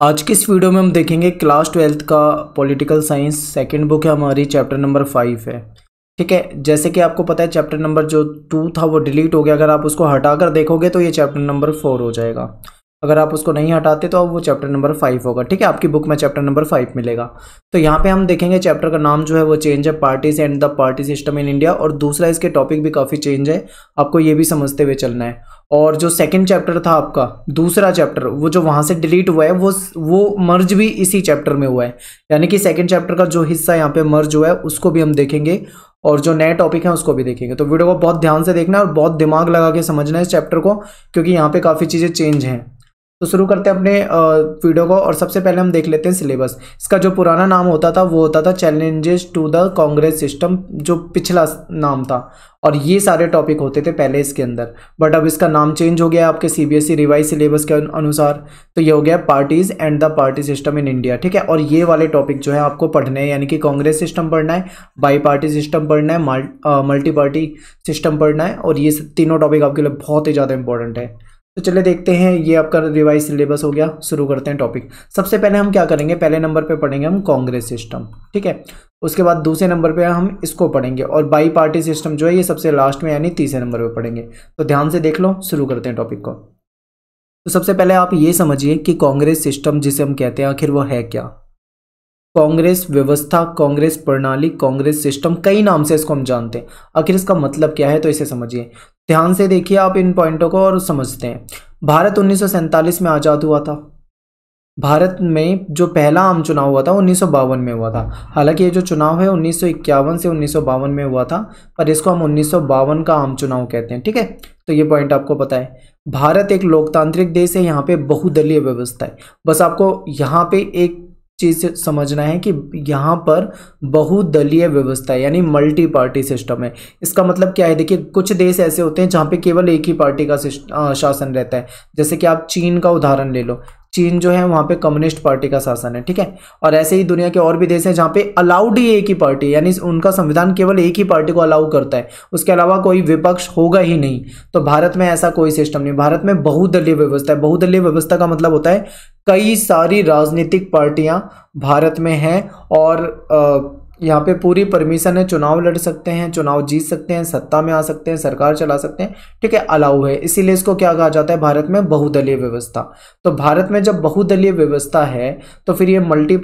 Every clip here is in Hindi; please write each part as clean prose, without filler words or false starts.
आज की इस वीडियो में हम देखेंगे क्लास 12th का पॉलिटिकल साइंस सेकंड बुक है हमारी, चैप्टर नंबर 5 है। ठीक है, जैसे कि आपको पता है चैप्टर नंबर जो 2 था वो डिलीट हो गया। अगर आप उसको हटाकर देखोगे तो ये चैप्टर नंबर 4 हो जाएगा। अगर आप उसको नहीं हटाते तो अब वो चैप्टर नंबर 5 होगा। ठीक है, आपकी बुक में चैप्टर नंबर 5 मिलेगा। तो यहाँ पे हम देखेंगे चैप्टर का नाम जो है वो चेंज है, parties and the party system in India. और दूसरा इसके टॉपिक भी काफ़ी चेंज है, आपको ये भी समझते हुए चलना है। और जो सेकंड चैप्टर था आपका, दूसरा चैप्टर, वो जो वहाँ से डिलीट हुआ है वो मर्ज भी इसी चैप्टर में हुआ है। यानी कि सेकंड चैप्टर का जो हिस्सा यहाँ पे मर्ज हुआ है उसको भी हम देखेंगे और जो नए टॉपिक है उसको भी देखेंगे। तो वीडियो को बहुत ध्यान से देखना है और बहुत दिमाग लगा के समझना है इस चैप्टर को, क्योंकि यहाँ पे काफ़ी चीज़ें चेंज हैं। तो शुरू करते हैं अपने वीडियो को। और सबसे पहले हम देख लेते हैं सिलेबस। इसका जो पुराना नाम होता था वो होता था challenges to the Congress system, जो पिछला नाम था। और ये सारे टॉपिक होते थे पहले इसके अंदर, बट अब इसका नाम चेंज हो गया आपके सीबीएसई रिवाइज सिलेबस के अनुसार। तो ये हो गया parties and the party system in India. ठीक है, और ये वाले टॉपिक जो है आपको पढ़ने हैं, यानी कि कांग्रेस सिस्टम पढ़ना है, बाई पार्टी सिस्टम पढ़ना है, मल्टी पार्टी सिस्टम पढ़ना है। और ये तीनों टॉपिक आपके लिए बहुत ही ज़्यादा इंपॉर्टेंट है। तो चलिए देखते हैं, ये आपका रिवाइज सिलेबस हो गया। शुरू करते हैं टॉपिक। सबसे पहले हम क्या करेंगे, पहले नंबर पे पढ़ेंगे हम कांग्रेस सिस्टम। ठीक है, उसके बाद दूसरे नंबर पे हम इसको पढ़ेंगे और बाई पार्टी सिस्टम जो है ये सबसे लास्ट में, यानी तीसरे नंबर पे पढ़ेंगे। तो ध्यान से देख लो, शुरू करते हैं टॉपिक को। तो सबसे पहले आप ये समझिए कि कांग्रेस सिस्टम जिसे हम कहते हैं आखिर वो है क्या। कांग्रेस व्यवस्था, कांग्रेस प्रणाली, कांग्रेस सिस्टम, कई नाम से इसको हम जानते हैं। आखिर इसका मतलब क्या है, तो इसे समझिए। ध्यान से देखिए आप इन पॉइंटों को और समझते हैं। भारत 1947 में आज़ाद हुआ था। भारत में जो पहला आम चुनाव हुआ था 1952 में हुआ था। हालांकि ये जो चुनाव है 1951 से 1952 में हुआ था, पर इसको हम 1952 का आम चुनाव कहते हैं। ठीक है, तो ये पॉइंट आपको पता है। भारत एक लोकतांत्रिक देश है, यहाँ पे बहुदलीय व्यवस्था है। बस आपको यहाँ पे एक चीज़ समझना है कि यहाँ पर बहुदलीय व्यवस्था है, यानी मल्टी पार्टी सिस्टम है। इसका मतलब क्या है, देखिए कुछ देश ऐसे होते हैं जहाँ पे केवल एक ही पार्टी का शासन रहता है। जैसे कि आप चीन का उदाहरण ले लो, चीन जो है वहाँ पे कम्युनिस्ट पार्टी का शासन है। ठीक है, और ऐसे ही दुनिया के और भी देश हैं जहाँ पे अलाउड ही एक ही पार्टी, यानी उनका संविधान केवल एक ही पार्टी को अलाउ करता है, उसके अलावा कोई विपक्ष होगा ही नहीं। तो भारत में ऐसा कोई सिस्टम नहीं, भारत में बहुदलीय व्यवस्था है। बहुदलीय व्यवस्था का मतलब होता है कई सारी राजनीतिक पार्टियां भारत में हैं और यहाँ पे पूरी परमिशन है, चुनाव लड़ सकते हैं, चुनाव जीत सकते हैं, सत्ता में आ सकते हैं, सरकार चला सकते हैं। ठीक है, अलाउ है, इसीलिए इसको क्या कहा जाता है, भारत में बहुदलीय व्यवस्था। तो भारत में जब बहुदलीय व्यवस्था है तो फिर ये मल्टी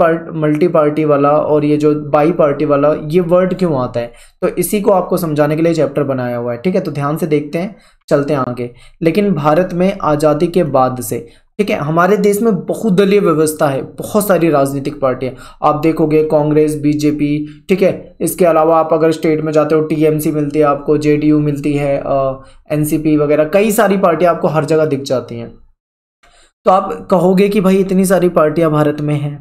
पार्टी वाला और ये जो बाई पार्टी वाला ये वर्ड क्यों आता है, तो इसी को आपको समझाने के लिए चैप्टर बनाया हुआ है। ठीक है, तो ध्यान से देखते हैं, चलते हैं आगे। लेकिन भारत में आज़ादी के बाद से, ठीक है, हमारे देश में बहुदलीय व्यवस्था है, बहुत सारी राजनीतिक पार्टियां आप देखोगे, कांग्रेस, बीजेपी। ठीक है, इसके अलावा आप अगर स्टेट में जाते हो टीएमसी मिलती है आपको, जेडीयू मिलती है, एनसीपी वगैरह, कई सारी पार्टियां आपको हर जगह दिख जाती हैं। तो आप कहोगे कि भाई इतनी सारी पार्टियां भारत में हैं,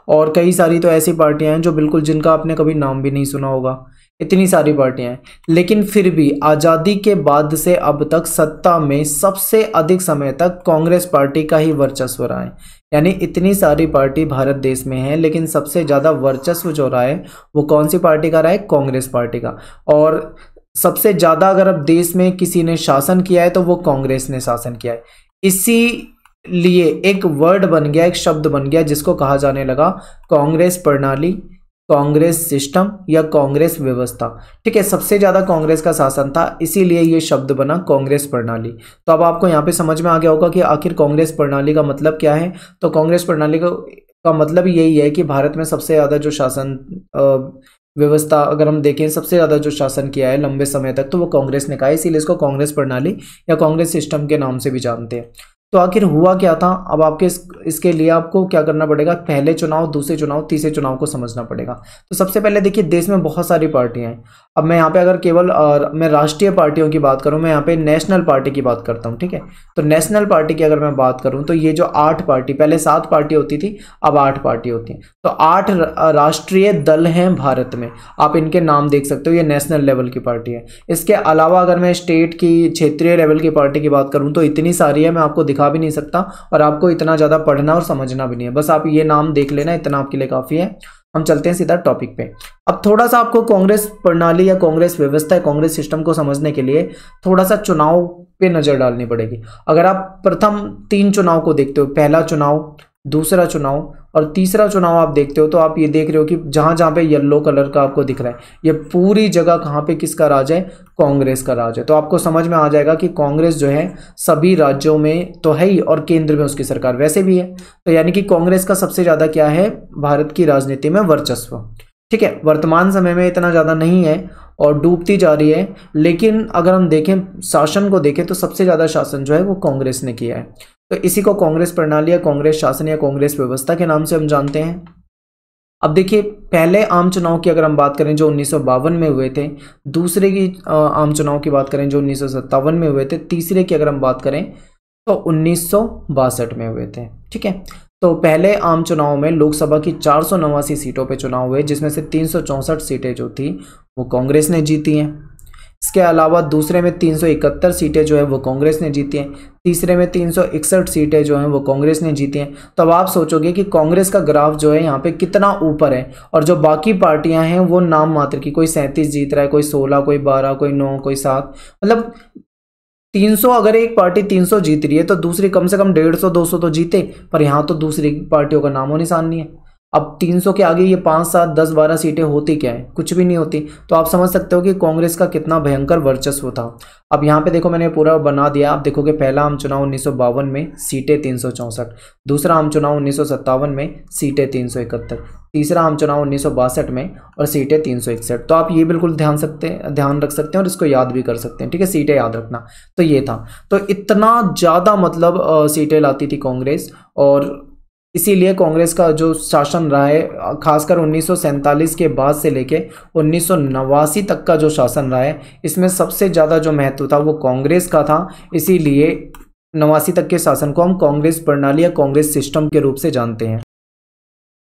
और कई सारी तो ऐसी पार्टियां हैं जो बिल्कुल जिनका आपने कभी नाम भी नहीं सुना होगा। इतनी सारी पार्टियां हैं, लेकिन फिर भी आज़ादी के बाद से अब तक सत्ता में सबसे अधिक समय तक कांग्रेस पार्टी का ही वर्चस्व रहा है। यानी इतनी सारी पार्टी भारत देश में है, लेकिन सबसे ज़्यादा वर्चस्व जो रहा है वो कौन सी पार्टी का रहा है, कांग्रेस पार्टी का। और सबसे ज़्यादा अगर अब देश में किसी ने शासन किया है तो वो कांग्रेस ने शासन किया है। इसीलिए एक वर्ड बन गया, एक शब्द बन गया जिसको कहा जाने लगा कांग्रेस प्रणाली, कांग्रेस सिस्टम या कांग्रेस व्यवस्था। ठीक है, सबसे ज्यादा कांग्रेस का शासन था, इसीलिए ये शब्द बना कांग्रेस प्रणाली। तो अब आपको यहाँ पे समझ में आ गया होगा कि आखिर कांग्रेस प्रणाली का मतलब क्या है। तो कांग्रेस प्रणाली का मतलब यही है कि भारत में सबसे ज्यादा जो शासन व्यवस्था अगर हम देखें, सबसे ज्यादा जो शासन किया है लंबे समय तक, तो वो कांग्रेस ने कहा है, इसीलिए इसको कांग्रेस प्रणाली या कांग्रेस सिस्टम के नाम से भी जानते हैं। तो आखिर हुआ क्या था, अब आपके इसके लिए आपको क्या करना पड़ेगा, पहले चुनाव, दूसरे चुनाव, तीसरे चुनाव को समझना पड़ेगा। तो सबसे पहले देखिए, देश में बहुत सारी पार्टियां हैं। अब मैं यहाँ पे अगर केवल मैं राष्ट्रीय पार्टियों की बात करूँ, मैं यहाँ पे नेशनल पार्टी की बात करता हूँ। ठीक है, तो नेशनल पार्टी की अगर मैं बात करूँ तो ये जो 8 पार्टी, पहले 7 पार्टी होती थी, अब 8 पार्टी होती हैं। तो 8 राष्ट्रीय दल हैं भारत में, आप इनके नाम देख सकते हो, ये नेशनल लेवल की पार्टी है। इसके अलावा अगर मैं स्टेट की, क्षेत्रीय लेवल की पार्टी की बात करूँ तो इतनी सारी है, मैं आपको दिखा भी नहीं सकता और आपको इतना ज़्यादा पढ़ना और समझना भी नहीं है। बस आप ये नाम देख लेना, इतना आपके लिए काफ़ी है। हम चलते हैं सीधा टॉपिक पे। अब थोड़ा सा आपको कांग्रेस प्रणाली या कांग्रेस व्यवस्था, कांग्रेस सिस्टम को समझने के लिए थोड़ा सा चुनाव पे नजर डालनी पड़ेगी। अगर आप प्रथम 3 चुनाव को देखते हो, पहला चुनाव दूसरा चुनाव, और तीसरा चुनाव आप देखते हो तो आप ये देख रहे हो कि जहां जहां पे येलो कलर का आपको दिख रहा है, ये पूरी जगह कहां पे किसका राज है, कांग्रेस का राज है। तो आपको समझ में आ जाएगा कि कांग्रेस जो है सभी राज्यों में तो है ही और केंद्र में उसकी सरकार वैसे भी है। तो यानी कि कांग्रेस का सबसे ज्यादा क्या है, भारत की राजनीति में वर्चस्व। ठीक है, वर्तमान समय में इतना ज्यादा नहीं है और डूबती जा रही है, लेकिन अगर हम देखें शासन को देखें तो सबसे ज्यादा शासन जो है वो कांग्रेस ने किया है। तो इसी को कांग्रेस प्रणाली या कांग्रेस शासन या कांग्रेस व्यवस्था के नाम से हम जानते हैं। अब देखिए, पहले आम चुनाव की अगर हम बात करें जो 1952 में हुए थे, दूसरे की आम चुनाव की बात करें जो 1957 में हुए थे, तीसरे की अगर हम बात करें तो 1962 में हुए थे। ठीक है, तो पहले आम चुनाव में लोकसभा की 489 सीटों पे चुनाव हुए, जिसमें से 364 सीटें जो थी वो कांग्रेस ने जीती हैं। इसके अलावा दूसरे में 371 सीटें जो है वो कांग्रेस ने जीती हैं, तीसरे में 361 सीटें जो हैं वो कांग्रेस ने जीती हैं। तो अब आप सोचोगे कि कांग्रेस का ग्राफ जो है यहाँ पे कितना ऊपर है, और जो बाकी पार्टियां हैं वो नाम मात्र की, कोई 37 जीत रहा है, कोई 16, कोई 12, कोई 9, कोई 7, मतलब 300, अगर एक पार्टी 300 जीत रही है तो दूसरी कम से कम 150 200 तो जीते, पर यहाँ तो दूसरी पार्टियों का नामो निशान नहीं है। अब 300 के आगे ये 5, 7, 10, 12 सीटें होती क्या है, कुछ भी नहीं होती। तो आप समझ सकते हो कि कांग्रेस का कितना भयंकर वर्चस्व था। अब यहाँ पे देखो मैंने पूरा बना दिया, आप देखोगे पहला आम चुनाव 1952 में सीटें 364, दूसरा आम चुनाव 1957 में सीटें 371, तीसरा आम चुनाव 1962 में और सीटें 361। तो आप ये बिल्कुल ध्यान रख सकते हैं और इसको याद भी कर सकते हैं। ठीक है, सीटें याद रखना। तो ये था, तो इतना ज़्यादा मतलब सीटें लाती थी कांग्रेस, और इसीलिए कांग्रेस का जो शासन रहा है, खासकर 1947 के बाद से लेके 1989 तक का जो शासन रहा है, इसमें सबसे ज़्यादा जो महत्व था वो कांग्रेस का था। इसीलिए 89 तक के शासन को हम कांग्रेस प्रणाली या कांग्रेस सिस्टम के रूप से जानते हैं।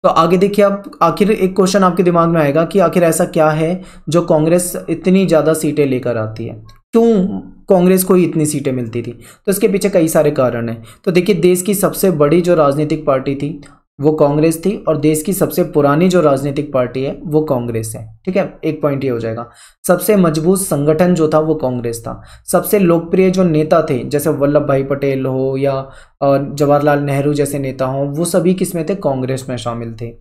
तो आगे देखिए, आप आखिर एक क्वेश्चन आपके दिमाग में आएगा कि आखिर ऐसा क्या है जो कांग्रेस इतनी ज़्यादा सीटें लेकर आती है, क्यों कांग्रेस को ही इतनी सीटें मिलती थी। तो इसके पीछे कई सारे कारण हैं। तो देखिए, देश की सबसे बड़ी जो राजनीतिक पार्टी थी वो कांग्रेस थी, और देश की सबसे पुरानी जो राजनीतिक पार्टी है वो कांग्रेस है। ठीक है, एक पॉइंट ये हो जाएगा। सबसे मजबूत संगठन जो था वो कांग्रेस था। सबसे लोकप्रिय जो नेता थे, जैसे वल्लभ भाई पटेल हो या जवाहरलाल नेहरू जैसे नेता हो, वो सभी किसमें थे, कांग्रेस में शामिल थे।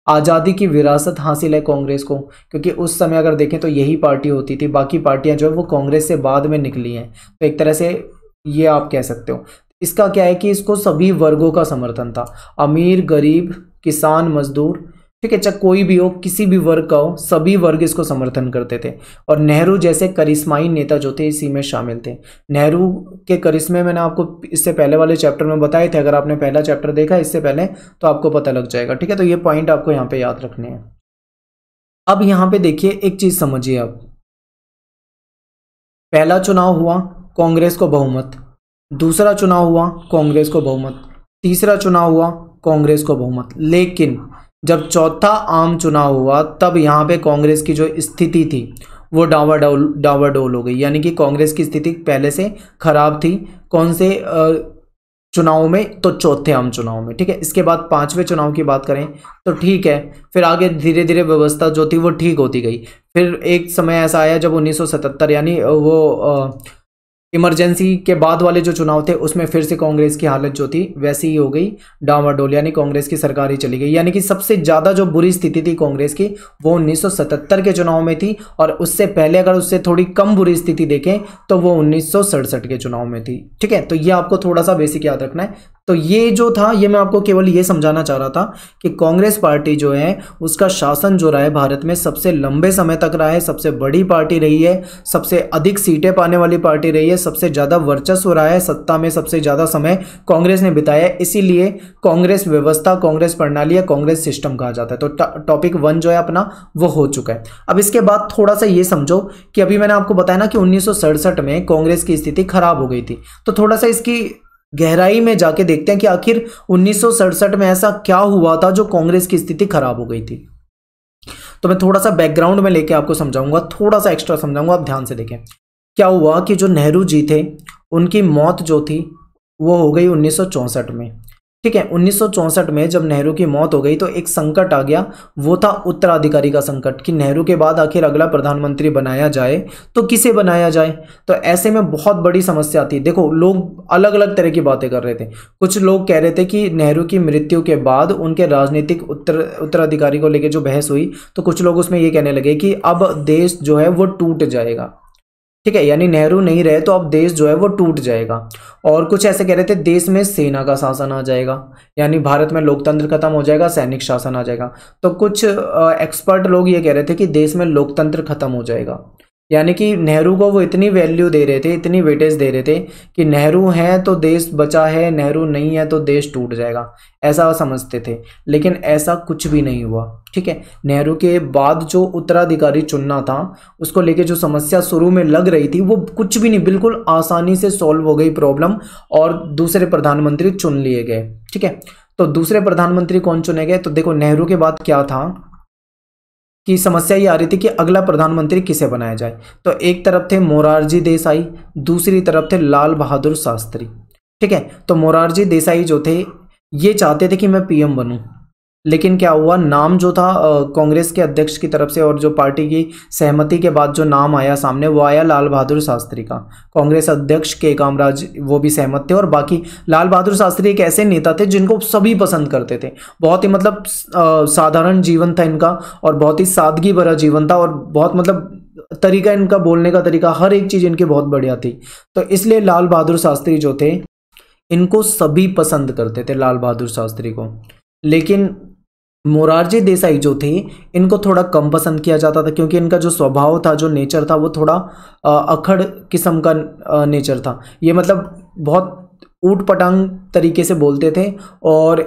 आज़ादी की विरासत हासिल है कांग्रेस को, क्योंकि उस समय अगर देखें तो यही पार्टी होती थी, बाकी पार्टियां जो है वो कांग्रेस से बाद में निकली हैं। तो एक तरह से ये आप कह सकते हो। इसका क्या है कि इसको सभी वर्गों का समर्थन था, अमीर, गरीब, किसान, मजदूर, ठीक है, चाहे कोई भी हो, किसी भी वर्ग का हो, सभी वर्ग इसको समर्थन करते थे। और नेहरू जैसे करिश्माई नेता जो थे इसी में शामिल थे। नेहरू के करिश्मे मैंने आपको इससे पहले वाले चैप्टर में बताए थे, अगर आपने पहला चैप्टर देखा इससे पहले तो आपको पता लग जाएगा। ठीक है, तो ये पॉइंट आपको यहाँ पे याद रखने हैं। अब यहाँ पे देखिए, एक चीज समझिए आप, पहला चुनाव हुआ कांग्रेस को बहुमत, दूसरा चुनाव हुआ कांग्रेस को बहुमत, तीसरा चुनाव हुआ कांग्रेस को बहुमत, लेकिन जब चौथा आम चुनाव हुआ तब यहाँ पे कांग्रेस की जो स्थिति थी वो डावाडोल हो गई। यानी कि कांग्रेस की स्थिति पहले से खराब थी। कौन से चुनाव में, तो चौथे आम चुनाव में। ठीक है, इसके बाद पांचवें चुनाव की बात करें तो ठीक है, फिर आगे धीरे धीरे व्यवस्था जो थी वो ठीक होती गई। फिर एक समय ऐसा आया जब 1977 यानी वो इमरजेंसी के बाद वाले जो चुनाव थे उसमें फिर से कांग्रेस की हालत जो थी वैसी ही हो गई, डामाडोल, यानी कांग्रेस की सरकार ही चली गई। यानी कि सबसे ज़्यादा जो बुरी स्थिति थी कांग्रेस की वो 1977 के चुनाव में थी, और उससे पहले अगर उससे थोड़ी कम बुरी स्थिति देखें तो वो 1967 के चुनाव में थी। ठीक है, तो ये आपको थोड़ा सा बेसिक याद रखना है। तो ये जो था, ये मैं आपको केवल ये समझाना चाह रहा था कि कांग्रेस पार्टी जो है उसका शासन जो रहा है भारत में सबसे लंबे समय तक रहा है, सबसे बड़ी पार्टी रही है, सबसे अधिक सीटें पाने वाली पार्टी रही है, सबसे ज़्यादा वर्चस्व रहा है, सत्ता में सबसे ज़्यादा समय कांग्रेस ने बिताया है। इसीलिए कांग्रेस व्यवस्था, कांग्रेस प्रणाली या कांग्रेस सिस्टम कहा जाता है। तो टॉपिक 1 जो है अपना वो हो चुका है। अब इसके बाद थोड़ा सा ये समझो कि अभी मैंने आपको बताया ना कि 1967 में कांग्रेस की स्थिति खराब हो गई थी, तो थोड़ा सा इसकी गहराई में जाके देखते हैं कि आखिर 1967 में ऐसा क्या हुआ था जो कांग्रेस की स्थिति खराब हो गई थी। तो मैं थोड़ा सा बैकग्राउंड में लेके आपको समझाऊंगा, थोड़ा सा एक्स्ट्रा समझाऊंगा, आप ध्यान से देखें। क्या हुआ कि जो नेहरू जी थे उनकी मौत जो थी वो हो गई 1964 में। ठीक है। 1964 में जब नेहरू की मौत हो गई तो एक संकट आ गया, वो था उत्तराधिकारी का संकट कि नेहरू के बाद आखिर अगला प्रधानमंत्री बनाया जाए तो किसे बनाया जाए। तो ऐसे में बहुत बड़ी समस्या थी। देखो, लोग अलग अलग तरह की बातें कर रहे थे। कुछ लोग कह रहे थे कि नेहरू की मृत्यु के बाद उनके राजनीतिक उत्तराधिकारी को लेकर जो बहस हुई, तो कुछ लोग उसमें ये कहने लगे कि अब देश जो है वो टूट जाएगा। ठीक है, यानी नेहरू नहीं रहे तो अब देश जो है वो टूट जाएगा। और कुछ ऐसे कह रहे थे देश में सेना का शासन आ जाएगा, यानी भारत में लोकतंत्र खत्म हो जाएगा, सैनिक शासन आ जाएगा। तो कुछ एक्सपर्ट लोग ये कह रहे थे कि देश में लोकतंत्र खत्म हो जाएगा, यानी कि नेहरू को वो इतनी वैल्यू दे रहे थे, इतनी वेटेज दे रहे थे कि नेहरू हैं तो देश बचा है, नेहरू नहीं है तो देश टूट जाएगा, ऐसा समझते थे। लेकिन ऐसा कुछ भी नहीं हुआ। ठीक है, नेहरू के बाद जो उत्तराधिकारी चुनना था, उसको लेके जो समस्या शुरू में लग रही थी, वो कुछ भी नहीं, बिल्कुल आसानी से सॉल्व हो गई प्रॉब्लम और दूसरे प्रधानमंत्री चुन लिए गए। ठीक है, तो दूसरे प्रधानमंत्री कौन चुने गए? तो देखो, नेहरू के बाद क्या था कि समस्या ये आ रही थी कि अगला प्रधानमंत्री किसे बनाया जाए। तो एक तरफ थे मोरारजी देसाई, दूसरी तरफ थे लाल बहादुर शास्त्री। ठीक है, तो मोरारजी देसाई जो थे ये चाहते थे कि मैं पीएम बनूं, लेकिन क्या हुआ, नाम जो था कांग्रेस के अध्यक्ष की तरफ से और जो पार्टी की सहमति के बाद जो नाम आया सामने, वो आया लाल बहादुर शास्त्री का। कांग्रेस अध्यक्ष के कामराज वो भी सहमत थे और बाकी लाल बहादुर शास्त्री एक ऐसे नेता थे जिनको सभी पसंद करते थे। बहुत ही मतलब साधारण जीवन था इनका और बहुत ही सादगी भरा जीवन था और बहुत मतलब तरीका इनका बोलने का तरीका, हर एक चीज़ इनकी बहुत बढ़िया थी। तो इसलिए लाल बहादुर शास्त्री जो थे इनको सभी पसंद करते थे, लाल बहादुर शास्त्री को। लेकिन मोरारजी देसाई जो थे इनको थोड़ा कम पसंद किया जाता था, क्योंकि इनका जो स्वभाव था, जो नेचर था, वो थोड़ा अखड़ किस्म का नेचर था। ये मतलब बहुत ऊट पटांग तरीके से बोलते थे और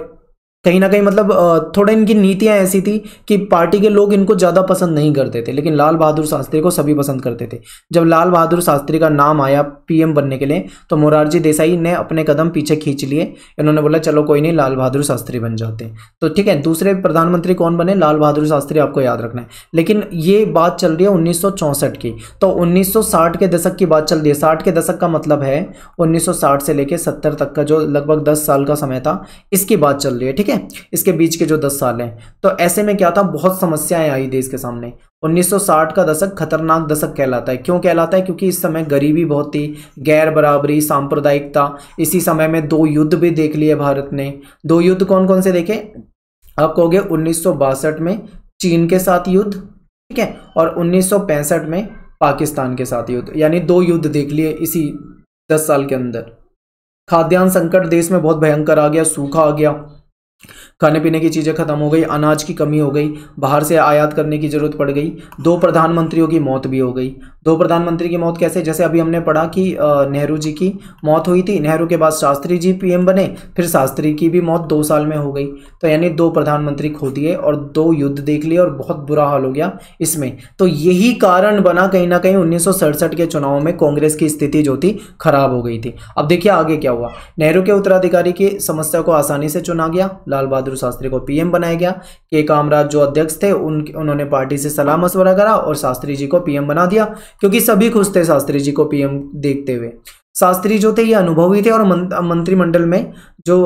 कहीं ना कहीं मतलब थोड़ा इनकी नीतियां ऐसी थी कि पार्टी के लोग इनको ज़्यादा पसंद नहीं करते थे, लेकिन लाल बहादुर शास्त्री को सभी पसंद करते थे। जब लाल बहादुर शास्त्री का नाम आया पीएम बनने के लिए, तो मोरारजी देसाई ने अपने कदम पीछे खींच लिए। इन्होंने बोला चलो कोई नहीं, लाल बहादुर शास्त्री बन जाते हैं। तो ठीक है, दूसरे प्रधानमंत्री कौन बने? लाल बहादुर शास्त्री, आपको याद रखना है। लेकिन ये बात चल रही है 1964 की, तो 1960 के दशक की बात चल रही है। 60 के दशक का मतलब है 1960 से लेकर 70 तक का जो लगभग 10 साल का समय था, इसकी बात चल रही है। ठीक है, इसके बीच के जो 10 साल हैं। तो ऐसे में क्या था, बहुत समस्याएं आई देश के सामने। 1960 का दशक खतरनाक दशक कहलाता है। क्यों कहलाता है? क्योंकि इस समय गरीबी बहुत थी, गैर बराबरी, सांप्रदायिकता। इसी समय में 2 युद्ध भी देख लिए भारत ने। 2 युद्ध कौन कौन से देखे? आप कहोगे 1962 में चीन के साथ युद्ध, ठीक है, और 1965 में पाकिस्तान के साथ युद्ध, यानी 2 युद्ध देख लिए इसी 10 साल के अंदर। खाद्यान्न संकट देश में बहुत भयंकर आ गया, सूखा आ गया, खाने पीने की चीज़ें खत्म हो गई, अनाज की कमी हो गई, बाहर से आयात करने की जरूरत पड़ गई। 2 प्रधानमंत्रियों की मौत भी हो गई। 2 प्रधानमंत्री की मौत कैसे? जैसे अभी हमने पढ़ा कि नेहरू जी की मौत हुई थी, नेहरू के बाद शास्त्री जी पीएम बने, फिर शास्त्री की भी मौत 2 साल में हो गई। तो यानी 2 प्रधानमंत्री खो दिए और 2 युद्ध देख लिए और बहुत बुरा हाल हो गया इसमें। तो यही कारण बना कहीं ना कहीं 1967 के चुनाव में कांग्रेस की स्थिति जो थी खराब हो गई थी। अब देखिए आगे क्या हुआ। नेहरू के उत्तराधिकारी की समस्या को आसानी से चुना गया, लाल बहादुर शास्त्री को पीएम बनाया गया। के कामराज जो अध्यक्ष थे उन्होंने पार्टी से सलाह मशवरा करा और शास्त्री जी को पीएम बना दिया, क्योंकि सभी खुश थे शास्त्री जी को पीएम देखते हुए। शास्त्री जो थे ये अनुभवी थे और मंत्रिमंडल में जो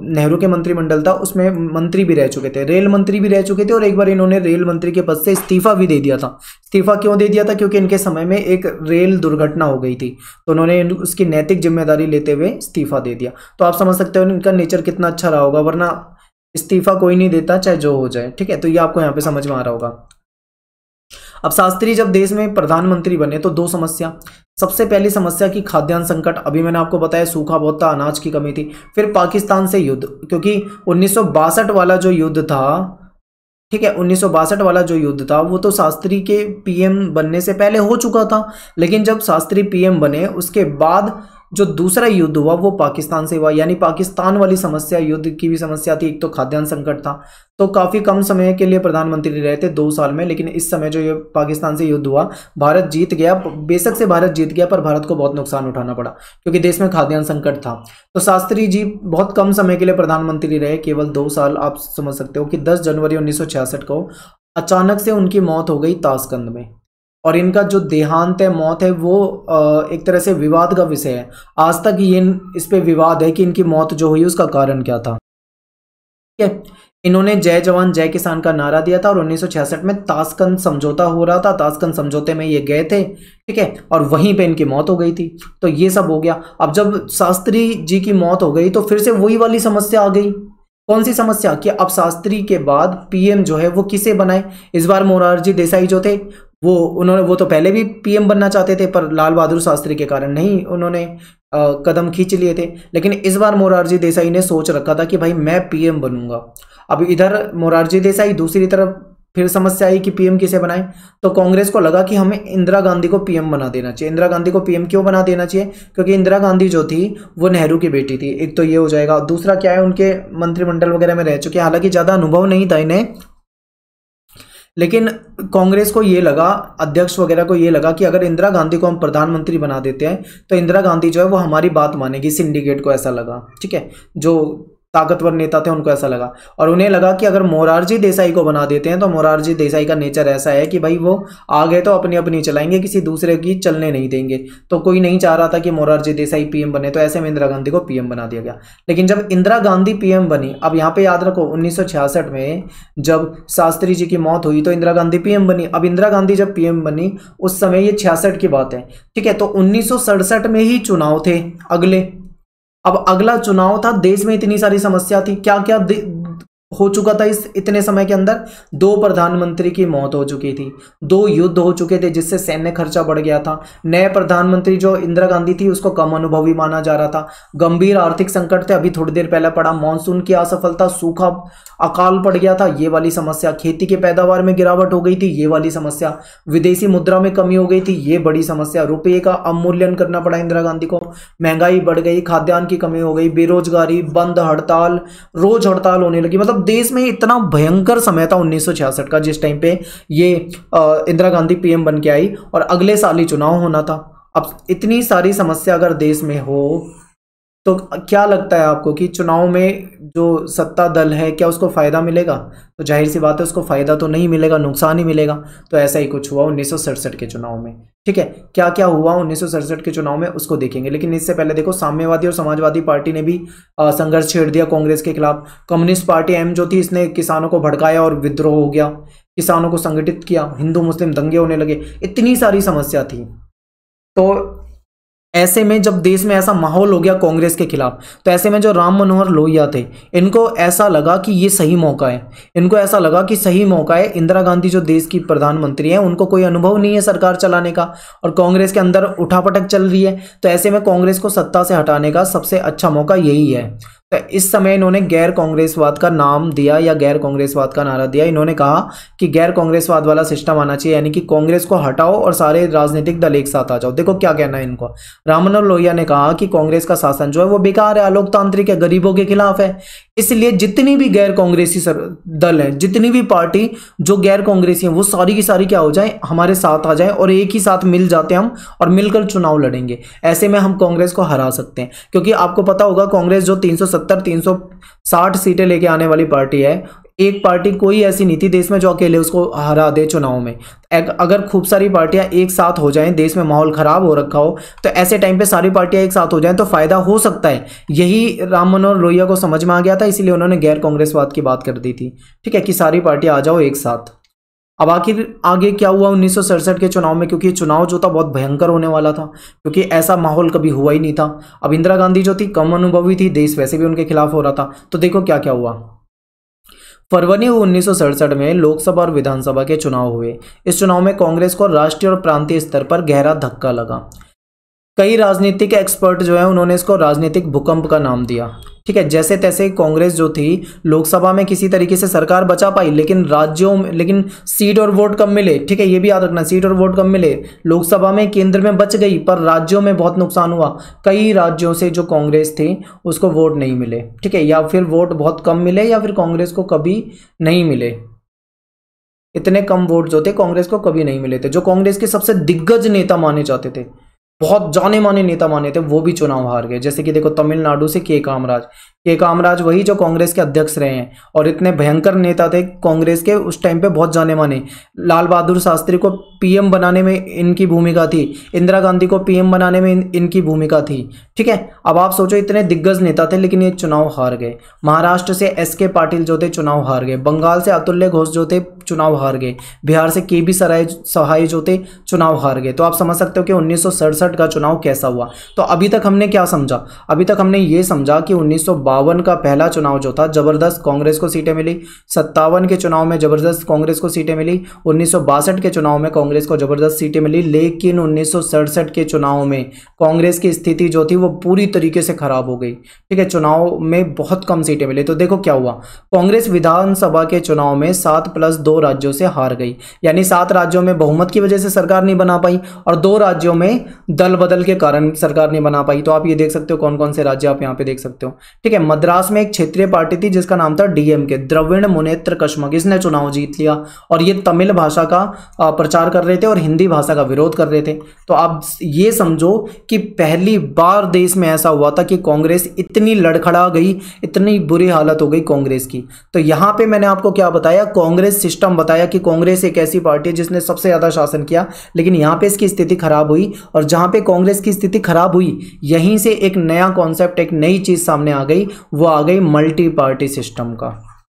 नेहरू के मंत्रिमंडल था उसमें मंत्री भी रह चुके थे, रेल मंत्री भी रह चुके थे और एक बार इन्होंने रेल मंत्री के पद से इस्तीफा भी दे दिया था। इस्तीफा क्यों दे दिया था? क्योंकि इनके समय में एक रेल दुर्घटना हो गई थी, तो उन्होंने उसकी नैतिक जिम्मेदारी लेते हुए इस्तीफा दे दिया। तो आप समझ सकते हो इनका नेचर कितना अच्छा रहा होगा, वरना इस्तीफा कोई नहीं देता चाहे जो हो जाए। ठीक है, तो ये आपको यहाँ पे समझ में आ रहा होगा। अब शास्त्री जब देश में प्रधानमंत्री बने तो 2 समस्या। सबसे पहली समस्या की खाद्यान्न संकट, अभी मैंने आपको बताया सूखा बहुत था, अनाज की कमी थी। फिर पाकिस्तान से युद्ध, क्योंकि 1962 वाला जो युद्ध था, ठीक है, 1962 वाला जो युद्ध था वो तो शास्त्री के पीएम बनने से पहले हो चुका था, लेकिन जब शास्त्री पीएम बने उसके बाद जो दूसरा युद्ध हुआ वो पाकिस्तान से हुआ। यानी पाकिस्तान वाली समस्या, युद्ध की भी समस्या थी, एक तो खाद्यान्न संकट था। तो काफ़ी कम समय के लिए प्रधानमंत्री रहे थे, 2 साल में, लेकिन इस समय जो ये पाकिस्तान से युद्ध हुआ भारत जीत गया। बेशक से भारत जीत गया पर भारत को बहुत नुकसान उठाना पड़ा क्योंकि देश में खाद्यान्न संकट था। तो शास्त्री जी बहुत कम समय के लिए प्रधानमंत्री रहे, केवल 2 साल। आप समझ सकते हो कि 10 जनवरी 1966 को अचानक से उनकी मौत हो गई ताशकंद में। और इनका जो देहांत है, मौत है, वो एक तरह से विवाद का विषय है। आज तक ये इस पे विवाद है कि इनकी मौत जो हुई उसका कारण क्या था। ठीक है। इन्होंने जय जवान जय किसान का नारा दिया था और 1966 में ताशकंद समझौता हो रहा था, ताशकंद समझौते में ये गए थे, ठीक है, और वहीं पे इनकी मौत हो गई थी। तो ये सब हो गया। अब जब शास्त्री जी की मौत हो गई तो फिर से वही वाली समस्या आ गई। कौन सी समस्या? कि अब शास्त्री के बाद पीएम जो है वो किसे बनाए? इस बार मोरारजी देसाई जो थे वो तो पहले भी पीएम बनना चाहते थे, पर लाल बहादुर शास्त्री के कारण नहीं उन्होंने कदम खींच लिए थे। लेकिन इस बार मोरारजी देसाई ने सोच रखा था कि भाई मैं पीएम बनूंगा। अब इधर मोरारजी देसाई, दूसरी तरफ फिर समस्या आई कि पीएम किसे बनाए। तो कांग्रेस को लगा कि हमें इंदिरा गांधी को पीएम बना देना चाहिए। इंदिरा गांधी को पीएम क्यों बना देना चाहिए? क्योंकि इंदिरा गांधी जो थी वो नेहरू की बेटी थी। एक तो ये हो जाएगा, दूसरा क्या है, उनके मंत्रिमंडल वगैरह में रह चुके, हालांकि ज़्यादा अनुभव नहीं था इन्हें, लेकिन कांग्रेस को ये लगा, अध्यक्ष वगैरह को ये लगा कि अगर इंदिरा गांधी को हम प्रधानमंत्री बना देते हैं तो इंदिरा गांधी जो है वो हमारी बात मानेगी। सिंडिकेट को ऐसा लगा, ठीक है, जो ताकतवर नेता थे उनको ऐसा लगा। और उन्हें लगा कि अगर मोरारजी देसाई को बना देते हैं तो मोरारजी देसाई का नेचर ऐसा है कि भाई वो आ गए तो अपनी अपनी चलाएंगे, किसी दूसरे की चलने नहीं देंगे। तो कोई नहीं चाह रहा था कि मोरारजी देसाई पीएम बने, तो ऐसे में इंदिरा गांधी को पीएम बना दिया गया। लेकिन जब इंदिरा गांधी पीएम बनी, अब यहाँ पे याद रखो 1966 में जब शास्त्री जी की मौत हुई तो इंदिरा गांधी पीएम बनी। अब इंदिरा गांधी जब पीएम बनी उस समय, ये 66 की बात है, ठीक है, तो 1967 में ही चुनाव थे अगले। अब अगला चुनाव था, देश में इतनी सारी समस्या थी, क्या क्या हो चुका था इस इतने समय के अंदर। 2 प्रधानमंत्री की मौत हो चुकी थी, 2 युद्ध हो चुके थे जिससे सैन्य खर्चा बढ़ गया था। नए प्रधानमंत्री जो इंदिरा गांधी थी उसको कम अनुभवी माना जा रहा था। गंभीर आर्थिक संकट थे, अभी थोड़ी देर पहले पड़ा, मानसून की असफलता, सूखा, अकाल पड़ गया था, ये वाली समस्या। खेती की पैदावार में गिरावट हो गई थी, ये वाली समस्या। विदेशी मुद्रा में कमी हो गई थी, ये बड़ी समस्या। रुपये का अवमूल्यन करना पड़ा इंदिरा गांधी को, महंगाई बढ़ गई, खाद्यान्न की कमी हो गई, बेरोजगारी, बंद, हड़ताल, रोज हड़ताल होने लगी। मतलब देश में इतना भयंकर समय था 1966 का, जिस टाइम पे ये इंदिरा गांधी पीएम बन के आई और अगले साल ही चुनाव होना था। अब इतनी सारी समस्या अगर देश में हो तो क्या लगता है आपको कि चुनाव में जो सत्ता दल है क्या उसको फायदा मिलेगा? तो जाहिर सी बात है उसको फायदा तो नहीं मिलेगा, नुकसान ही मिलेगा। तो ऐसा ही कुछ हुआ 1967 के चुनाव में, ठीक है। क्या क्या हुआ 1967 के चुनाव में उसको देखेंगे, लेकिन इससे पहले देखो साम्यवादी और समाजवादी पार्टी ने भी संघर्ष छेड़ दिया कांग्रेस के खिलाफ। कम्युनिस्ट पार्टी एम जो थी, इसने किसानों को भड़काया और विद्रोह हो गया, किसानों को संगठित किया, हिंदू मुस्लिम दंगे होने लगे, इतनी सारी समस्या थी। तो ऐसे में जब देश में ऐसा माहौल हो गया कांग्रेस के खिलाफ, तो ऐसे में जो राम मनोहर लोहिया थे, इनको ऐसा लगा कि ये सही मौका है, इनको ऐसा लगा कि सही मौका है। इंदिरा गांधी जो देश की प्रधानमंत्री हैं उनको कोई अनुभव नहीं है सरकार चलाने का, और कांग्रेस के अंदर उठापटक चल रही है, तो ऐसे में कांग्रेस को सत्ता से हटाने का सबसे अच्छा मौका यही है। तो इस समय इन्होंने गैर कांग्रेसवाद का नाम दिया या गैर कांग्रेसवाद का नारा दिया। इन्होंने कहा कि गैर कांग्रेसवाद वाला सिस्टम आना चाहिए, यानी कि कांग्रेस को हटाओ और सारे राजनीतिक दल एक साथ आ जाओ। देखो क्या कहना है इनको। राम मनोहर लोहिया ने कहा कि कांग्रेस का शासन जो है वो बेकार है, अलोकतांत्रिक है, गरीबों के खिलाफ है, इसलिए जितनी भी गैर कांग्रेसी दल है, जितनी भी पार्टी जो गैर कांग्रेसी है, वो सारी की सारी क्या हो जाए, हमारे साथ आ जाए और एक ही साथ मिल जाते हैं हम और मिलकर चुनाव लड़ेंगे। ऐसे में हम कांग्रेस को हरा सकते हैं, क्योंकि आपको पता होगा कांग्रेस जो 360 सीटें लेके आने वाली पार्टी है, एक पार्टी कोई ऐसी नहीं थी देश में जो अकेले उसको हरा दे चुनाव में। अगर खूब सारी पार्टियां एक साथ हो जाएं, देश में माहौल खराब हो रखा हो, तो ऐसे टाइम पे सारी पार्टियां एक साथ हो जाएं तो फायदा हो सकता है। यही राम मनोहर लोहिया को समझ में आ गया था, इसीलिए उन्होंने गैर कांग्रेसवाद की बात कर दी थी, ठीक है, कि सारी पार्टियां आ जाओ एक साथ। अब आखिर आगे क्या हुआ 1967 के चुनाव में, क्योंकि चुनाव जो था बहुत भयंकर होने वाला था, क्योंकि ऐसा माहौल कभी हुआ ही नहीं था। अब इंदिरा गांधी जो थी कम अनुभवी थी, देश वैसे भी उनके खिलाफ हो रहा था। तो देखो क्या क्या हुआ। फरवरी 1967 में लोकसभा और विधानसभा के चुनाव हुए। इस चुनाव में कांग्रेस को राष्ट्रीय और प्रांतीय स्तर पर गहरा धक्का लगा। कई राजनीतिक एक्सपर्ट जो है उन्होंने इसको राजनीतिक भूकंप का नाम दिया, ठीक है। जैसे तैसे कांग्रेस जो थी लोकसभा में किसी तरीके से सरकार बचा पाई, लेकिन राज्यों में सीट और वोट कम मिले, ठीक है, ये भी याद रखना, सीट और वोट कम मिले। लोकसभा में केंद्र में बच गई, पर राज्यों में बहुत नुकसान हुआ। कई राज्यों से जो कांग्रेस थी उसको वोट नहीं मिले, ठीक है, या फिर वोट बहुत कम मिले या फिर कांग्रेस को कभी नहीं मिले। इतने कम वोट जो थे कांग्रेस को कभी नहीं मिले थे, जो कांग्रेस के सबसे दिग्गज नेता माने जाते थे। बहुत जाने माने नेता माने थे, वो भी चुनाव हार गए। जैसे कि देखो तमिलनाडु से के कामराज वही जो कांग्रेस के अध्यक्ष रहे हैं और इतने भयंकर नेता थे कांग्रेस के उस टाइम पे, बहुत जाने माने। लाल बहादुर शास्त्री को पीएम बनाने में इनकी भूमिका थी, इंदिरा गांधी को पीएम बनाने में इनकी भूमिका थी। ठीक है, अब आप सोचो इतने दिग्गज नेता थे लेकिन ये चुनाव हार गए। महाराष्ट्र से एस.के. पाटिल जो थे चुनाव हार गए, बंगाल से अतुल्य घोष जो थे चुनाव हार गए, बिहार से के बी सहाय जो थे चुनाव हार गए। तो आप समझ सकते हो कि 1967 का चुनाव कैसा हुआ। तो अभी तक हमने क्या समझा? अभी तक हमने ये समझा कि 1952 का पहला चुनाव जो था जबरदस्त कांग्रेस को सीटें मिली, 57 के चुनाव में जबरदस्त कांग्रेस को सीटें मिली, 1962 के चुनाव में कांग्रेस को जबरदस्त सीटें मिली, लेकिन 1967 के चुनाव में कांग्रेस की स्थिति जो थी वो पूरी तरीके से खराब हो गई। ठीक है, चुनाव में बहुत कम सीटें मिली। तो देखो क्या हुआ, कांग्रेस विधानसभा के चुनाव में 7+2 राज्यों से हार गई, यानी 7 राज्यों में बहुमत की वजह से सरकार नहीं बना पाई और 2 राज्यों में दल बदल के कारण सरकार नहीं बना पाई। तो आप ये देख सकते हो कौन कौन से राज्य आप यहाँ पे देख सकते हो। ठीक है, मद्रास में एक क्षेत्रीय पार्टी थी जिसका नाम था डीएमके, द्रविड़ मुनेत्र कश्यप, इसने चुनाव जीत लिया और ये तमिल भाषा का प्रचार कर रहे थे और हिंदी भाषा का विरोध कर रहे थे। तो आप ये समझो कि पहली बार देश में ऐसा हुआ था कि कांग्रेस इतनी लड़खड़ा गई, इतनी बुरी हालत हो गई कांग्रेस की। तो यहाँ पे मैंने आपको क्या बताया, कांग्रेस सिस्टम बताया कि कांग्रेस एक ऐसी पार्टी है जिसने सबसे ज्यादा शासन किया, लेकिन यहाँ पे इसकी स्थिति खराब हुई और जहां पे कांग्रेस की स्थिति खराब हुई यहीं से एक नया कॉन्सेप्ट, एक नई चीज सामने आ गई, वो आ गई मल्टी पार्टी सिस्टम का।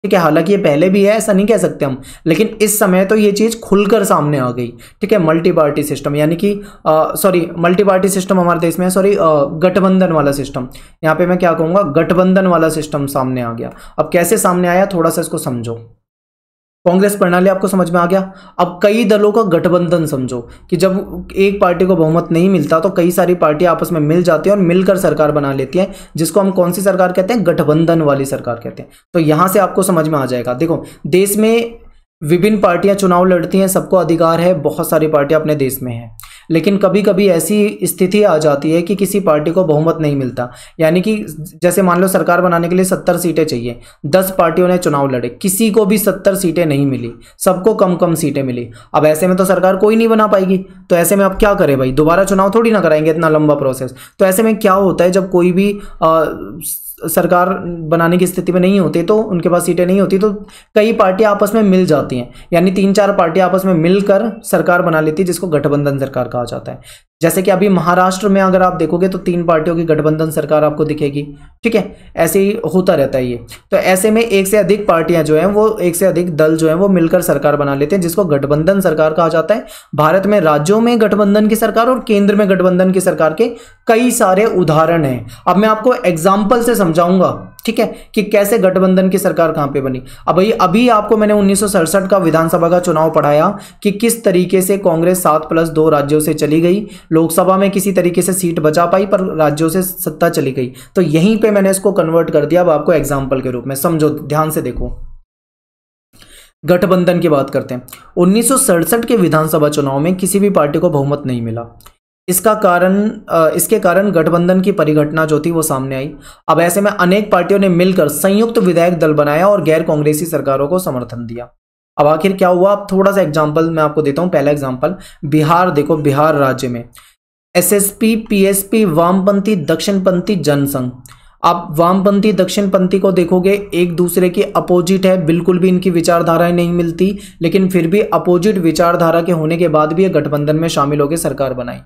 ठीक है, हालांकि ये पहले भी है ऐसा नहीं कह सकते हम, लेकिन इस समय तो ये चीज खुलकर सामने आ गई। ठीक है, मल्टी पार्टी सिस्टम यानी कि मल्टी पार्टी सिस्टम हमारे देश में है, गठबंधन वाला सिस्टम। यहाँ पे मैं क्या कहूंगा, गठबंधन वाला सिस्टम सामने आ गया। अब कैसे सामने आया थोड़ा सा इसको समझो। कांग्रेस प्रणाली आपको समझ में आ गया। अब कई दलों का गठबंधन समझो कि जब एक पार्टी को बहुमत नहीं मिलता तो कई सारी पार्टियां आपस में मिल जाती हैं और मिलकर सरकार बना लेती हैं, जिसको हम कौन सी सरकार कहते हैं, गठबंधन वाली सरकार कहते हैं। तो यहां से आपको समझ में आ जाएगा। देखो, देश में विभिन्न पार्टियां चुनाव लड़ती हैं, सबको अधिकार है, बहुत सारी पार्टियां अपने देश में हैं, लेकिन कभी कभी ऐसी स्थिति आ जाती है कि किसी पार्टी को बहुमत नहीं मिलता। यानी कि जैसे मान लो सरकार बनाने के लिए 70 सीटें चाहिए, 10 पार्टियों ने चुनाव लड़े, किसी को भी 70 सीटें नहीं मिली, सबको कम कम सीटें मिली। अब ऐसे में तो सरकार कोई नहीं बना पाएगी। तो ऐसे में अब क्या करे भाई, दोबारा चुनाव थोड़ी ना कराएंगे, इतना लंबा प्रोसेस। तो ऐसे में क्या होता है, जब कोई भी सरकार बनाने की स्थिति में नहीं होती, तो उनके पास सीटें नहीं होती, तो कई पार्टियां आपस में मिल जाती हैं, यानी 3-4 पार्टियां आपस में मिलकर सरकार बना लेती है, जिसको गठबंधन सरकार कहा जाता है। जैसे कि अभी महाराष्ट्र में अगर आप देखोगे तो 3 पार्टियों की गठबंधन सरकार आपको दिखेगी। ठीक है, ऐसे ही होता रहता है ये। तो ऐसे में एक से अधिक पार्टियां जो हैं, वो एक से अधिक दल जो हैं वो मिलकर सरकार बना लेते हैं, जिसको गठबंधन सरकार कहा जाता है। भारत में राज्यों में गठबंधन की सरकार और केंद्र में गठबंधन की सरकार के कई सारे उदाहरण हैं। अब मैं आपको एग्जाम्पल से समझाऊंगा, ठीक है, कि कैसे गठबंधन की सरकार कहां पे बनी। अब अभी आपको मैंने 1967 का विधानसभा का चुनाव पढ़ाया कि किस तरीके से कांग्रेस 7+2 राज्यों से चली गई, लोकसभा में किसी तरीके से सीट बचा पाई पर राज्यों से सत्ता चली गई। तो यहीं पे मैंने इसको कन्वर्ट कर दिया अब आपको एग्जाम्पल के रूप में। समझो, ध्यान से देखो, गठबंधन की बात करते हैं। 1967 के विधानसभा चुनाव में किसी भी पार्टी को बहुमत नहीं मिला। इसके कारण गठबंधन की परिघटना जो थी वो सामने आई। अब ऐसे में अनेक पार्टियों ने मिलकर संयुक्त विधायक दल बनाया और गैर कांग्रेसी सरकारों को समर्थन दिया। अब आखिर क्या हुआ, अब थोड़ा सा एग्जांपल मैं आपको देता हूं। पहला एग्जांपल, बिहार देखो, बिहार राज्य में एसएसपी, पीएसपी, वामपंथी, दक्षिणपंथी जनसंघ। आप वामपंथी दक्षिणपंथी को देखोगे, एक दूसरे के अपोजिट है, बिल्कुल भी इनकी विचारधाराएं नहीं मिलती, लेकिन फिर भी अपोजिट विचारधारा के होने के बाद भी ये गठबंधन में शामिल होकर सरकार बनाई।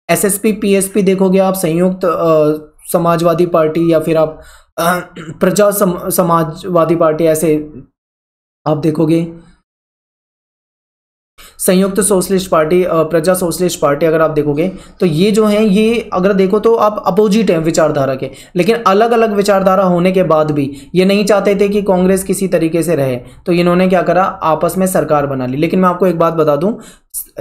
एसएसपी, पीएसपी देखोगे आप, संयुक्त समाजवादी पार्टी या फिर आप प्रजा समाजवादी पार्टी, ऐसे आप देखोगे, संयुक्त सोशलिस्ट पार्टी, प्रजा सोशलिस्ट पार्टी अगर आप देखोगे तो ये जो हैं, ये अगर देखो तो आप अपोजिट हैं विचारधारा के, लेकिन अलग अलग विचारधारा होने के बाद भी ये नहीं चाहते थे कि कांग्रेस किसी तरीके से रहे, तो इन्होंने क्या करा, आपस में सरकार बना ली। लेकिन मैं आपको एक बात बता दूं,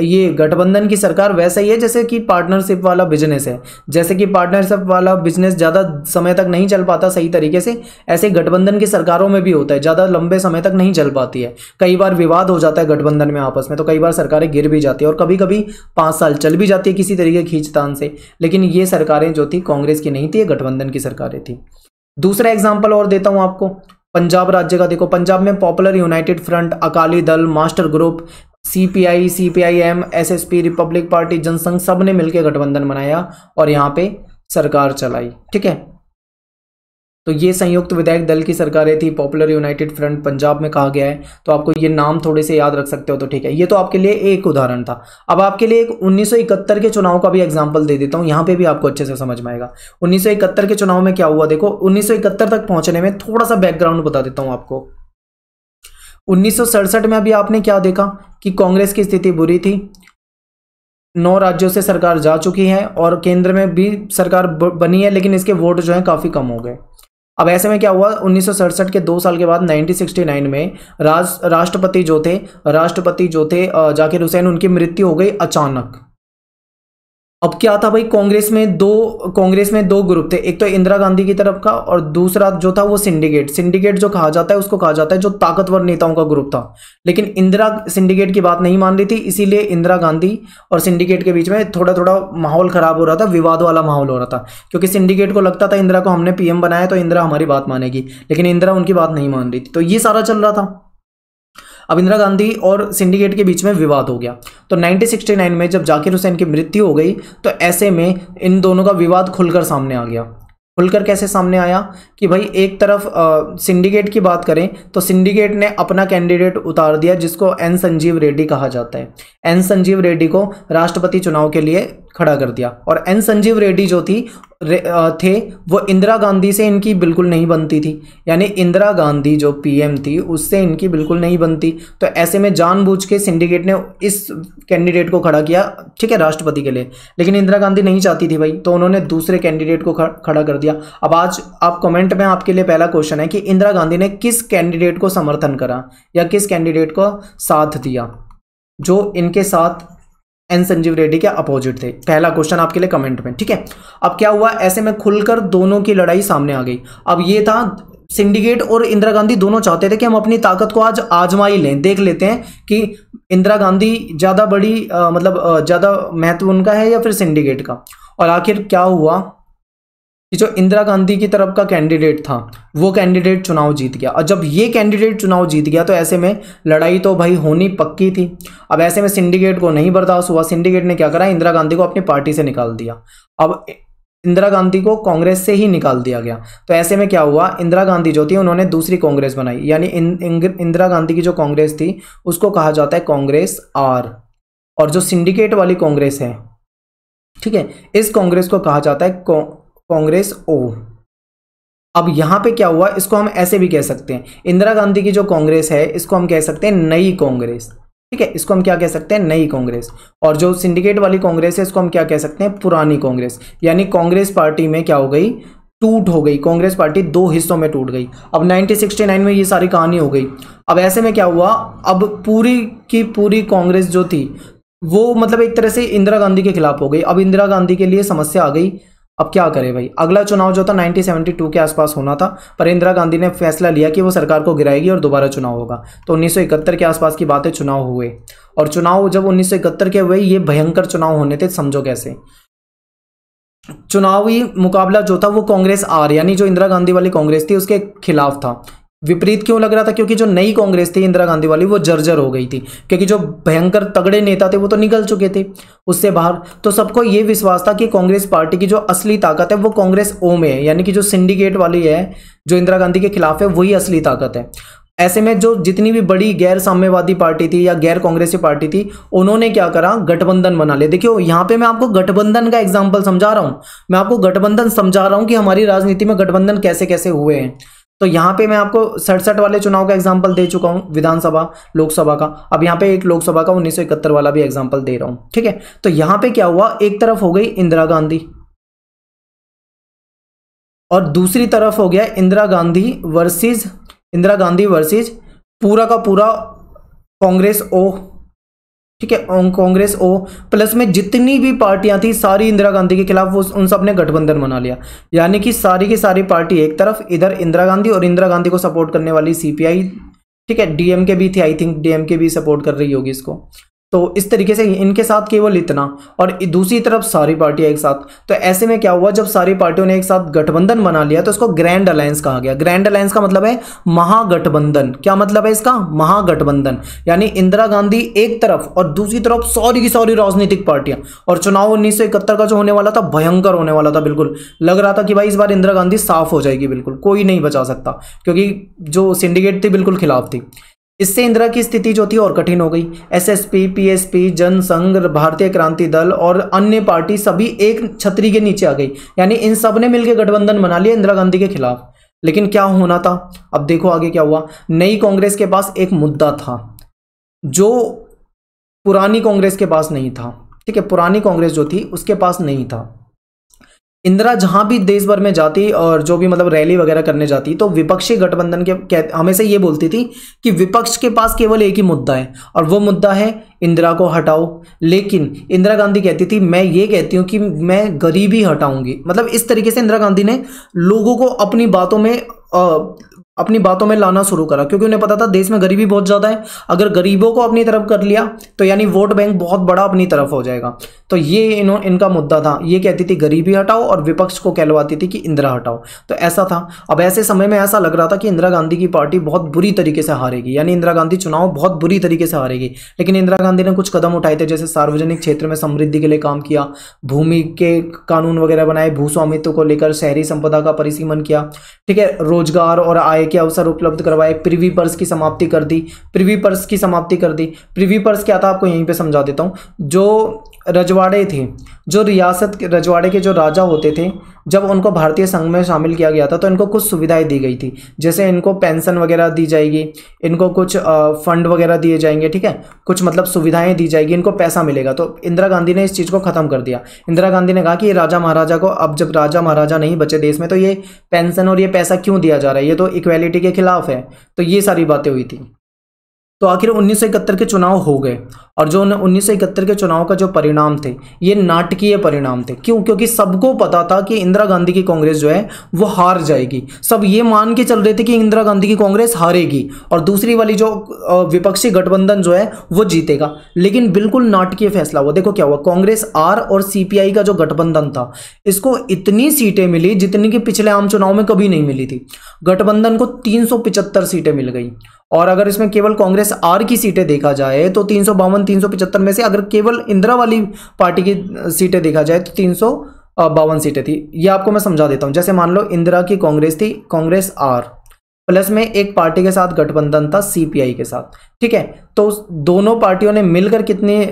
ये गठबंधन की सरकार वैसा ही है जैसे कि पार्टनरशिप वाला बिजनेस है। जैसे कि पार्टनरशिप वाला बिजनेस ज़्यादा समय तक नहीं चल पाता सही तरीके से, ऐसे गठबंधन की सरकारों में भी होता है, ज़्यादा लंबे समय तक नहीं चल पाती है। कई बार विवाद हो जाता है गठबंधन में आपस में, तो कई बार सरकारें गिर भी जाती है और कभी कभी 5 साल चल भी जाती है किसी तरीके की खींचतान से। लेकिन ये सरकारें जो थी कांग्रेस की नहीं थी, गठबंधन की सरकारें थी। दूसरा एग्जाम्पल और देता हूं आपको, पंजाब राज्य का देखो। पंजाब में popular United Front, Akali Dal, master group, CPI, CPIM, SSP, Republic party, Jansangh, सब ने मिलकर गठबंधन बनाया और यहाँ पे सरकार चलाई। ठीक है, तो ये संयुक्त विधायक दल की सरकारें थी। पॉपुलर यूनाइटेड फ्रंट पंजाब में कहा गया है, तो आपको ये नाम थोड़े से याद रख सकते हो तो ठीक है। ये तो आपके लिए एक उदाहरण था। अब आपके लिए एक 1971 के चुनाव का भी एग्जाम्पल दे देता हूँ, यहाँ पे भी आपको अच्छे से समझ में आएगा। 1971 के चुनाव में क्या हुआ देखो। 1971 तक पहुंचने में थोड़ा सा बैकग्राउंड बता देता हूँ आपको। 1967 में अभी आपने क्या देखा कि कांग्रेस की स्थिति बुरी थी, 9 राज्यों से सरकार जा चुकी है और केंद्र में भी सरकार बनी है, लेकिन इसके वोट जो है काफी कम हो गए। अब ऐसे में क्या हुआ, 1967 के 2 साल के बाद 1969 में राष्ट्रपति जो थे जाकिर हुसैन, उनकी मृत्यु हो गई अचानक। अब क्या था भाई, कांग्रेस में दो ग्रुप थे, एक तो इंदिरा गांधी की तरफ का और दूसरा जो था वो सिंडिकेट जो कहा जाता है, उसको कहा जाता है जो ताकतवर नेताओं का ग्रुप था। लेकिन इंदिरा सिंडिकेट की बात नहीं मान रही थी, इसीलिए इंदिरा गांधी और सिंडिकेट के बीच में थोड़ा थोड़ा माहौल खराब हो रहा था, विवाद वाला माहौल हो रहा था। क्योंकि सिंडिकेट को लगता था इंदिरा को हमने पीएम बनाया तो इंदिरा हमारी बात मानेगी, लेकिन इंदिरा उनकी बात नहीं मान रही थी। तो ये सारा चल रहा था। अब इंदिरा गांधी और सिंडिकेट के बीच में विवाद हो गया। तो 1969 में जब जाकिर हुसैन की मृत्यु हो गई, तो ऐसे में इन दोनों का विवाद खुलकर सामने आ गया। खुलकर कैसे सामने आया कि भाई एक तरफ सिंडिकेट की बात करें तो सिंडिकेट ने अपना कैंडिडेट उतार दिया, जिसको एन संजीव रेड्डी कहा जाता है। एन संजीव रेड्डी को राष्ट्रपति चुनाव के लिए खड़ा कर दिया। और एन संजीव रेड्डी जो थे वो इंदिरा गांधी से इनकी बिल्कुल नहीं बनती थी, यानी इंदिरा गांधी जो पीएम थी उससे इनकी बिल्कुल नहीं बनती। तो ऐसे में जानबूझ के सिंडिकेट ने इस कैंडिडेट को खड़ा किया, ठीक है, राष्ट्रपति के लिए। लेकिन इंदिरा गांधी नहीं चाहती थी भाई, तो उन्होंने दूसरे कैंडिडेट को खड़ा कर दिया। अब आज आप कमेंट में, आपके लिए पहला क्वेश्चन है कि इंदिरा गांधी ने किस कैंडिडेट को समर्थन करा या किस कैंडिडेट को साथ दिया जो इनके साथ एन संजीव रेड्डी के अपोजिट थे। पहला क्वेश्चन आपके लिए कमेंट में, ठीक है। अब क्या हुआ, ऐसे में खुलकर दोनों की लड़ाई सामने आ गई। अब ये था, सिंडिकेट और इंदिरा गांधी दोनों चाहते थे कि हम अपनी ताकत को आज आजमा ही लें, देख लेते हैं कि इंदिरा गांधी ज्यादा बड़ी ज्यादा महत्व उनका है या फिर सिंडिकेट का। और आखिर क्या हुआ कि जो इंदिरा गांधी की तरफ का कैंडिडेट था वो कैंडिडेट चुनाव जीत गया। और जब ये कैंडिडेट चुनाव जीत गया तो ऐसे में लड़ाई तो भाई होनी पक्की थी। अब ऐसे में सिंडिकेट को नहीं बर्दाश्त हुआ, सिंडिकेट ने क्या करा, इंदिरा गांधी को अपनी पार्टी से निकाल दिया। अब इंदिरा गांधी को कांग्रेस से ही निकाल दिया गया। तो ऐसे में क्या हुआ, इंदिरा गांधी जो थी उन्होंने दूसरी कांग्रेस बनाई, यानी इंदिरा गांधी की जो कांग्रेस थी उसको कहा जाता है कांग्रेस आर, और जो सिंडिकेट वाली कांग्रेस है, ठीक है, इस कांग्रेस को कहा जाता है कांग्रेस ओ। अब यहां पे क्या हुआ, इसको हम ऐसे भी कह सकते हैं, इंदिरा गांधी की जो कांग्रेस है इसको हम कह सकते हैं नई कांग्रेस, ठीक है, इसको हम क्या कह सकते हैं, नई कांग्रेस। और जो सिंडिकेट वाली कांग्रेस है इसको हम क्या कह सकते हैं, पुरानी कांग्रेस। यानी कांग्रेस पार्टी में क्या हो गई, टूट हो गई, कांग्रेस पार्टी 2 हिस्सों में टूट गई। अब 1969 में ये सारी कहानी हो गई। अब ऐसे में क्या हुआ, अब पूरी की पूरी कांग्रेस जो थी वो मतलब एक तरह से इंदिरा गांधी के खिलाफ हो गई। अब इंदिरा गांधी के लिए समस्या आ गई, अब क्या करे भाई। अगला चुनाव जो था 1972 के आसपास होना था, पर इंदिरा गांधी ने फैसला लिया कि वो सरकार को गिराएगी और दोबारा चुनाव होगा। तो 1971 के आसपास की बातें, चुनाव हुए। और चुनाव जब 1971 के हुए, ये भयंकर चुनाव होने थे, समझो कैसे। चुनावी मुकाबला जो था वो कांग्रेस आर, यानी जो इंदिरा गांधी वाली कांग्रेस थी उसके खिलाफ था। विपरीत क्यों लग रहा था, क्योंकि जो नई कांग्रेस थी इंदिरा गांधी वाली वो जर्जर हो गई थी, क्योंकि जो भयंकर तगड़े नेता थे वो तो निकल चुके थे उससे बाहर। तो सबको ये विश्वास था कि कांग्रेस पार्टी की जो असली ताकत है वो कांग्रेस ओ में है, यानी कि जो सिंडिकेट वाली है जो इंदिरा गांधी के खिलाफ है वही असली ताकत है। ऐसे में जो जितनी भी बड़ी गैर साम्यवादी पार्टी थी या गैर कांग्रेसी पार्टी थी, उन्होंने क्या करा, गठबंधन बना ले। देखियो यहाँ पे मैं आपको गठबंधन का एग्जाम्पल समझा रहा हूं, मैं आपको गठबंधन समझा रहा हूं कि हमारी राजनीति में गठबंधन कैसे कैसे हुए हैं। तो यहाँ पे मैं आपको 67 वाले चुनाव का एग्जाम्पल दे चुका हूँ, विधानसभा लोकसभा का। अब यहाँ पे एक लोकसभा का 1971 वाला भी एग्जाम्पल दे रहा हूँ, ठीक है। तो यहाँ पे क्या हुआ, एक तरफ हो गई इंदिरा गांधी और दूसरी तरफ हो गया इंदिरा गांधी वर्सेस पूरा का पूरा कांग्रेस ओ, ठीक है, कांग्रेस ओ प्लस में जितनी भी पार्टियां थी सारी इंदिरा गांधी के खिलाफ, वो उन सब ने गठबंधन बना लिया। यानी कि सारी की सारी पार्टी एक तरफ, इधर इंदिरा गांधी और इंदिरा गांधी को सपोर्ट करने वाली सीपीआई, ठीक है, डीएमके भी थी, आई थिंक डीएमके भी सपोर्ट कर रही होगी इसको। तो इस तरीके से इनके साथ केवल इतना, और दूसरी तरफ सारी पार्टियां एक साथ। तो ऐसे में क्या हुआ, जब सारी पार्टियों ने एक साथ गठबंधन बना लिया तो इसको ग्रैंड अलायंस कहा गया। ग्रैंड अलायंस का मतलब है महागठबंधन। क्या मतलब है इसका? महागठबंधन। यानी इंदिरा गांधी एक तरफ और दूसरी तरफ सारी की सारी राजनीतिक पार्टियां। और चुनाव 1971 का जो होने वाला था भयंकर होने वाला था। बिल्कुल लग रहा था कि भाई इस बार इंदिरा गांधी साफ हो जाएगी, बिल्कुल कोई नहीं बचा सकता, क्योंकि जो सिंडिकेट थी बिल्कुल खिलाफ थी। इससे इंदिरा की स्थिति जो थी और कठिन हो गई। एसएसपी, पीएसपी, जनसंघ, भारतीय क्रांति दल और अन्य पार्टी सभी एक छतरी के नीचे आ गई। यानी इन सब ने मिलकर गठबंधन बना लिया इंदिरा गांधी के खिलाफ। लेकिन क्या होना था, अब देखो आगे क्या हुआ। नई कांग्रेस के पास एक मुद्दा था जो पुरानी कांग्रेस के पास नहीं था। ठीक है, पुरानी कांग्रेस जो थी उसके पास नहीं था। इंदिरा जहां भी देश भर में जाती और जो भी मतलब रैली वगैरह करने जाती तो विपक्षी गठबंधन के हमेशा ये बोलती थी कि विपक्ष के पास केवल एक ही मुद्दा है और वो मुद्दा है इंदिरा को हटाओ। लेकिन इंदिरा गांधी कहती थी मैं ये कहती हूँ कि मैं गरीबी हटाऊंगी। मतलब इस तरीके से इंदिरा गांधी ने लोगों को अपनी बातों में लाना शुरू करा, क्योंकि उन्हें पता था देश में गरीबी बहुत ज़्यादा है। अगर गरीबों को अपनी तरफ कर लिया तो यानी वोट बैंक बहुत बड़ा अपनी तरफ हो जाएगा। तो ये इनका मुद्दा था। ये कहती थी गरीबी हटाओ और विपक्ष को कहलवाती थी कि इंदिरा हटाओ। तो ऐसा था। अब ऐसे समय में ऐसा लग रहा था कि इंदिरा गांधी की पार्टी बहुत बुरी तरीके से हारेगी, यानी इंदिरा गांधी चुनाव बहुत बुरी तरीके से हारेगी। लेकिन इंदिरा गांधी ने कुछ कदम उठाए थे, जैसे सार्वजनिक क्षेत्र में समृद्धि के लिए काम किया, भूमि के कानून वगैरह बनाए, भू स्वामित्व को लेकर शहरी संपदा का परिसीमन किया। ठीक है, रोजगार और आय के अवसर उपलब्ध करवाए, प्रिवी पर्स की समाप्ति कर दी। प्रिवी पर्स क्या था आपको यहीं पे समझा देता हूँ। जो रजवाड़े थे, जो रियासत के रजवाड़े के जो राजा होते थे, जब उनको भारतीय संघ में शामिल किया गया था तो इनको कुछ सुविधाएं दी गई थी। जैसे इनको पेंशन वगैरह दी जाएगी, इनको कुछ फंड वगैरह दिए जाएंगे। ठीक है, कुछ मतलब सुविधाएं दी जाएगी, इनको पैसा मिलेगा। तो इंदिरा गांधी ने इस चीज़ को ख़त्म कर दिया। इंदिरा गांधी ने कहा कि ये राजा महाराजा को, अब जब राजा महाराजा नहीं बचे देश में तो ये पेंशन और ये पैसा क्यों दिया जा रहा है, ये तो इक्वेलिटी के खिलाफ है। तो ये सारी बातें हुई थी। तो आखिर 1971 के चुनाव हो गए और जो 1971 के चुनाव का जो परिणाम थे ये नाटकीय परिणाम थे। क्यों? क्योंकि सबको पता था कि इंदिरा गांधी की कांग्रेस जो है वो हार जाएगी। सब ये मान के चल रहे थे कि इंदिरा गांधी की कांग्रेस हारेगी और दूसरी वाली जो विपक्षी गठबंधन जो है वो जीतेगा। लेकिन बिल्कुल नाटकीय फैसला हुआ। देखो क्या हुआ, कांग्रेस आर और सीपीआई का जो गठबंधन था इसको इतनी सीटें मिली जितनी कि पिछले आम चुनाव में कभी नहीं मिली थी। गठबंधन को 375 सीटें मिल गई। और अगर इसमें केवल कांग्रेस आर की सीटें देखा जाए तो 375 में से अगर केवल इंदिरा वाली पार्टी की सीटें देखा जाए तो 352 सीटें थी। ये आपको मैं समझा देता हूं। जैसे मान लो इंदिरा की कांग्रेस थी, कांग्रेस आर, प्लस में एक पार्टी के साथ गठबंधन था सीपीआई के साथ। ठीक है, तो दोनों पार्टियों ने मिलकर कितनी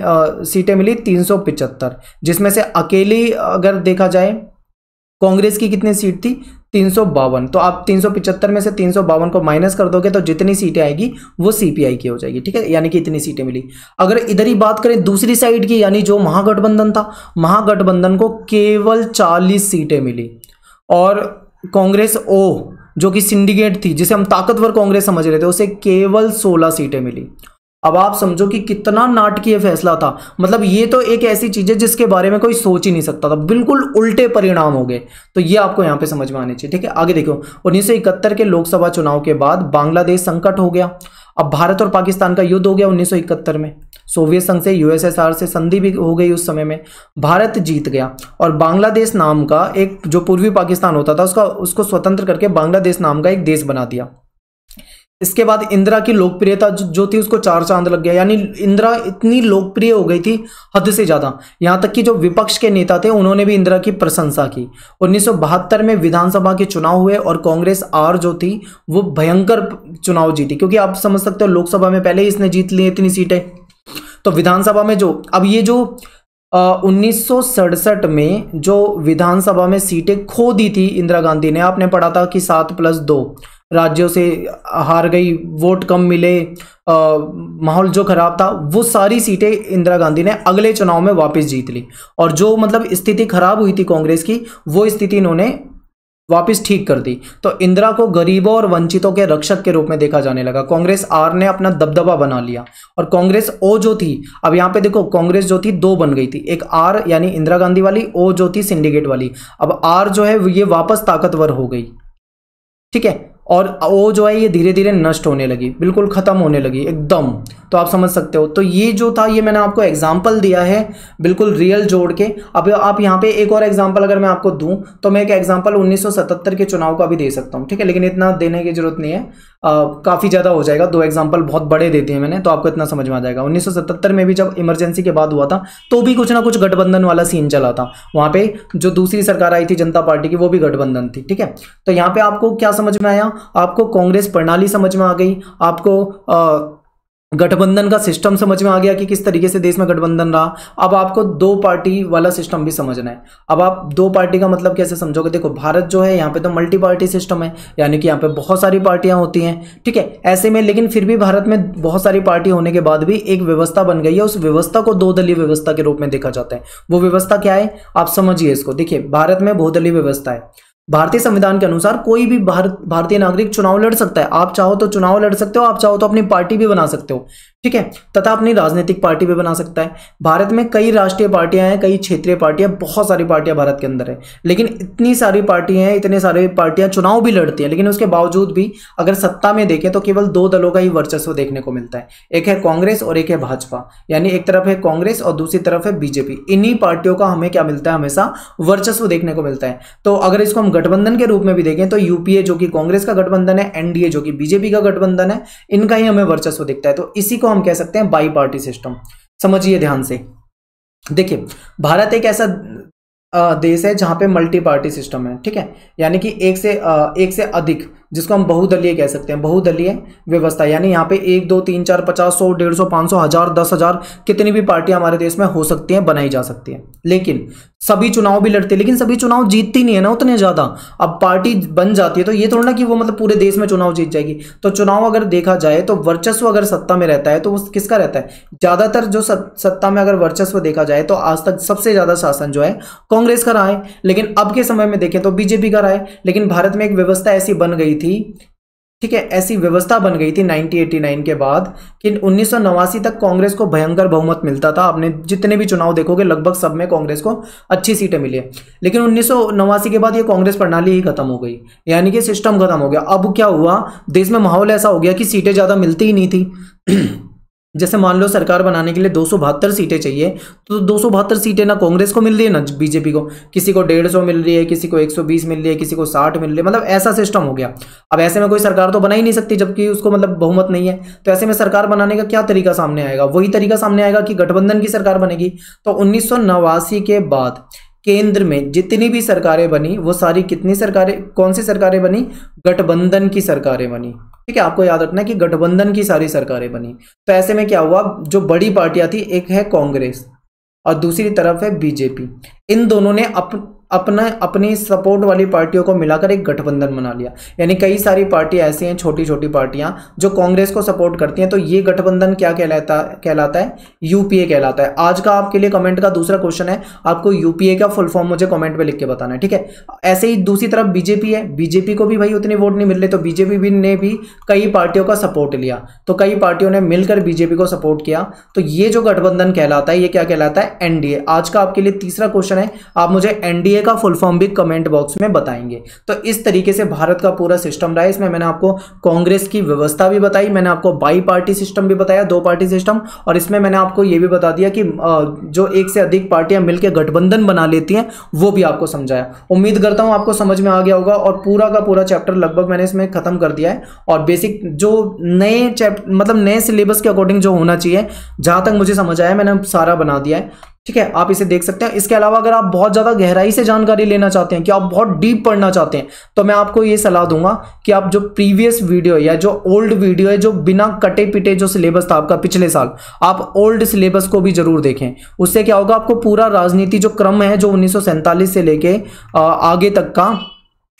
सीटें मिली? 375, जिसमें से अकेली अगर देखा जाए कांग्रेस की कितनी सीट थी? 352। तो आप 375 में से 352 को माइनस कर दोगे तो जितनी सीटें आएगी वो सीपीआई की हो जाएगी। ठीक है, यानी कि इतनी सीटें मिली। अगर इधर ही बात करें दूसरी साइड की, यानी जो महागठबंधन था, महागठबंधन को केवल 40 सीटें मिली और कांग्रेस ओ जो कि सिंडिकेट थी, जिसे हम ताकतवर कांग्रेस समझ रहे थे, उसे केवल 16 सीटें मिली। अब आप समझो कि कितना नाटकीय फैसला था। मतलब ये तो एक ऐसी चीज है जिसके बारे में कोई सोच ही नहीं सकता था। बिल्कुल उल्टे परिणाम हो गए। तो ये आपको यहाँ पे समझ में आने चाहिए। ठीक है, आगे देखो। 1971 के लोकसभा चुनाव के बाद बांग्लादेश संकट हो गया। अब भारत और पाकिस्तान का युद्ध हो गया 1971 में। सोवियत संघ से, यूएसएसआर से संधि भी हो गई उस समय में। भारत जीत गया और बांग्लादेश नाम का एक, जो पूर्वी पाकिस्तान होता था उसको स्वतंत्र करके बांग्लादेश नाम का एक देश बना दिया। इसके बाद इंदिरा की लोकप्रियता जो थी उसको 4 चांद लग गया। यानी इंदिरा इतनी लोकप्रिय हो गई थी हद से ज्यादा, यहां तक कि जो विपक्ष के नेता थे उन्होंने भी इंदिरा की प्रशंसा की। 1972 में विधानसभा के चुनाव हुए और कांग्रेस आर जो थी वो भयंकर चुनाव जीती, क्योंकि आप समझ सकते हो लोकसभा में पहले ही इसने जीत ली इतनी सीटें। तो विधानसभा में जो अब ये जो 1967 में जो विधानसभा में सीटें खो दी थी इंदिरा गांधी ने, आपने पढ़ा था कि 7+2 राज्यों से हार गई, वोट कम मिले, माहौल जो खराब था, वो सारी सीटें इंदिरा गांधी ने अगले चुनाव में वापस जीत ली। और जो मतलब स्थिति खराब हुई थी कांग्रेस की, वो स्थिति इन्होंने वापस ठीक कर दी। तो इंदिरा को गरीबों और वंचितों के रक्षक के रूप में देखा जाने लगा। कांग्रेस आर ने अपना दबदबा बना लिया और कांग्रेस ओ जो थी, अब यहाँ पे देखो कांग्रेस जो थी 2 बन गई थी, एक आर यानी इंदिरा गांधी वाली, ओ जो थी सिंडिकेट वाली। अब आर जो है ये वापस ताकतवर हो गई। ठीक है, और वो जो है ये धीरे धीरे नष्ट होने लगी, बिल्कुल ख़त्म होने लगी एकदम। तो आप समझ सकते हो। तो ये जो था ये मैंने आपको एग्जाम्पल दिया है बिल्कुल रियल जोड़ के। अब आप यहाँ पे एक और एग्जाम्पल अगर मैं आपको दूं तो मैं एक एग्जाम्पल 1977 के चुनाव का भी दे सकता हूँ, ठीक है, लेकिन इतना देने की जरूरत नहीं है, काफ़ी ज़्यादा हो जाएगा। 2 एग्जाम्पल बहुत बड़े देते हैं मैंने, तो आपको इतना समझ में आ जाएगा। 1977 में भी जब इमरजेंसी के बाद हुआ था तो भी कुछ ना कुछ गठबंधन वाला सीन चला था। वहाँ पे जो दूसरी सरकार आई थी जनता पार्टी की, वो भी गठबंधन थी, ठीक है। तो यहाँ पे आपको क्या समझ में आया, आपको कांग्रेस प्रणाली समझ में आ गई, आपको गठबंधन का सिस्टम समझ में आ गया कि किस तरीके से देश में गठबंधन रहा। अब आपको 2 पार्टी वाला सिस्टम भी समझना है। अब आप 2 पार्टी का मतलब कैसे समझोगे, देखो भारत जो है यहाँ पे तो मल्टी पार्टी सिस्टम है, यानी कि यहाँ पे बहुत सारी पार्टियां होती हैं, ठीक है। ऐसे में लेकिन फिर भी भारत में बहुत सारी पार्टी होने के बाद भी एक व्यवस्था बन गई है, उस व्यवस्था को 2 दलीय व्यवस्था के रूप में देखा जाता है। वो व्यवस्था क्या है आप समझिए इसको। देखिए भारत में बहुदलीय व्यवस्था है। भारतीय संविधान के अनुसार कोई भी भारतीय नागरिक चुनाव लड़ सकता है। आप चाहो तो चुनाव लड़ सकते हो, आप चाहो तो अपनी पार्टी भी बना सकते हो, ठीक है, तथा अपनी राजनीतिक पार्टी भी बना सकता है। भारत में कई राष्ट्रीय पार्टियां हैं, कई क्षेत्रीय पार्टियां, बहुत सारी पार्टियां भारत के अंदर है, लेकिन इतनी सारी पार्टियां हैं, इतने सारे पार्टियां चुनाव भी लड़ती हैं, लेकिन उसके बावजूद भी अगर सत्ता में देखें तो केवल 2 दलों का ही वर्चस्व देखने को मिलता है। एक है कांग्रेस और एक है भाजपा, यानी एक तरफ है कांग्रेस और दूसरी तरफ है बीजेपी। इन्हीं पार्टियों का हमें क्या मिलता है, हमेशा वर्चस्व देखने को मिलता है। तो अगर इसको हम गठबंधन के रूप में भी देखें तो यूपीए जो कि कांग्रेस का गठबंधन है, एनडीए जो कि बीजेपी का गठबंधन है, इनका ही हमें वर्चस्व दिखता है। तो इसी को हम कह सकते हैं बाई पार्टी सिस्टम। समझिए ध्यान से। देखिए भारत एक ऐसा देश है जहां पे मल्टी पार्टी सिस्टम है, ठीक है, यानी कि एक से अधिक, जिसको हम बहुदलीय कह सकते हैं, बहुदलीय व्यवस्था। यानी यहाँ पे 1 2 3 4 50 100 150 500 1000 10,000 कितनी भी पार्टियां हमारे देश में हो सकती हैं, बनाई जा सकती हैं, लेकिन सभी चुनाव भी लड़ते हैं, लेकिन सभी चुनाव जीतती नहीं है ना उतने ज्यादा। अब पार्टी बन जाती है तो ये थोड़ा ना कि वो मतलब पूरे देश में चुनाव जीत जाएगी। तो चुनाव अगर देखा जाए तो वर्चस्व अगर सत्ता में रहता है तो वो किसका रहता है, ज्यादातर जो सत्ता में अगर वर्चस्व देखा जाए तो आज तक सबसे ज्यादा शासन जो है कांग्रेस का रहा है, लेकिन अब के समय में देखें तो बीजेपी का रहा है। लेकिन भारत में एक व्यवस्था ऐसी बन गई थी, ठीक है, ऐसी व्यवस्था बन गई थी 1989 के बाद कि 1989 तक कांग्रेस को भयंकर बहुमत मिलता था। आपने जितने भी चुनाव देखोगे लगभग सब में कांग्रेस को अच्छी सीटें मिली है, लेकिन 1989 के बाद ये कांग्रेस प्रणाली ही खत्म हो गई, यानी कि सिस्टम खत्म हो गया। अब क्या हुआ, देश में माहौल ऐसा हो गया कि सीटें ज्यादा मिलती ही नहीं थी। जैसे मान लो सरकार बनाने के लिए 272 सीटें चाहिए, तो 272 सीटें ना कांग्रेस को मिल रही है ना बीजेपी को, किसी को 150 मिल रही है, किसी को 120 मिल रही है, किसी को 60 मिल रही है, मतलब ऐसा सिस्टम हो गया। अब ऐसे में कोई सरकार तो बना ही नहीं सकती जबकि उसको मतलब बहुमत नहीं है। तो ऐसे में सरकार बनाने का क्या तरीका सामने आएगा, वही तरीका सामने आएगा कि गठबंधन की सरकार बनेगी। तो 1989 के बाद केंद्र में जितनी भी सरकारें बनी वो सारी कितनी सरकारें, कौन सी सरकारें बनी, गठबंधन की सरकारें बनी, ठीक है। आपको याद रखना है कि गठबंधन की सारी सरकारें बनी। तो ऐसे में क्या हुआ, जो बड़ी पार्टियां थी, एक है कांग्रेस और दूसरी तरफ है बीजेपी, इन दोनों ने अपनी सपोर्ट वाली पार्टियों को मिलाकर एक गठबंधन बना लिया। यानी कई सारी पार्टियां ऐसी हैं, छोटी छोटी पार्टियां जो कांग्रेस को सपोर्ट करती हैं, तो ये गठबंधन क्या कहलाता है, यूपीए कहलाता है। आज का आपके लिए कमेंट का दूसरा क्वेश्चन है, आपको यूपीए का फुल फॉर्म मुझे कमेंट में लिख के बताना है, ठीक है। ऐसे ही दूसरी तरफ बीजेपी है, बीजेपी को भी भाई उतने वोट नहीं मिल रहे, तो बीजेपी ने भी कई पार्टियों का सपोर्ट लिया, तो कई पार्टियों ने मिलकर बीजेपी को सपोर्ट किया। तो ये जो गठबंधन कहलाता है, ये क्या कहलाता है, एनडीए। आज का आपके लिए तीसरा क्वेश्चन है, आप मुझे एनडीए का फुल फॉर्म भी कमेंट बॉक्स में बताएंगे। तो इस तरीके से भारत का पूरा सिस्टम रहा है। इसमें मैंने आपको कांग्रेस की व्यवस्था भी बताई, मैंने आपको बाई पार्टी सिस्टम भी बताया, 2 पार्टी सिस्टम, और इसमें मैंने आपको यह भी बता दिया कि जो एक से अधिक पार्टियां मिलकर गठबंधन बना लेती हैं वो भी आपको समझाया। उम्मीद करता हूं आपको समझ में आ गया होगा, और पूरा का पूरा चैप्टर लगभग मैंने इसमें खत्म कर दिया है। और बेसिक जो नए चैप्टर मतलब नए सिलेबस के अकॉर्डिंग जो होना चाहिए, जहां तक मुझे समझ आया मैंने सारा बना दिया है, ठीक है। आप इसे देख सकते हैं। इसके अलावा अगर आप बहुत ज्यादा गहराई से जानकारी लेना चाहते हैं, कि आप बहुत डीप पढ़ना चाहते हैं, तो मैं आपको ये सलाह दूंगा कि आप जो प्रीवियस वीडियो या जो ओल्ड वीडियो है, जो बिना कटे पिटे जो सिलेबस था आपका पिछले साल, आप ओल्ड सिलेबस को भी जरूर देखें। उससे क्या होगा, आपको पूरा राजनीति जो क्रम है, जो 1947 से लेके आगे तक का,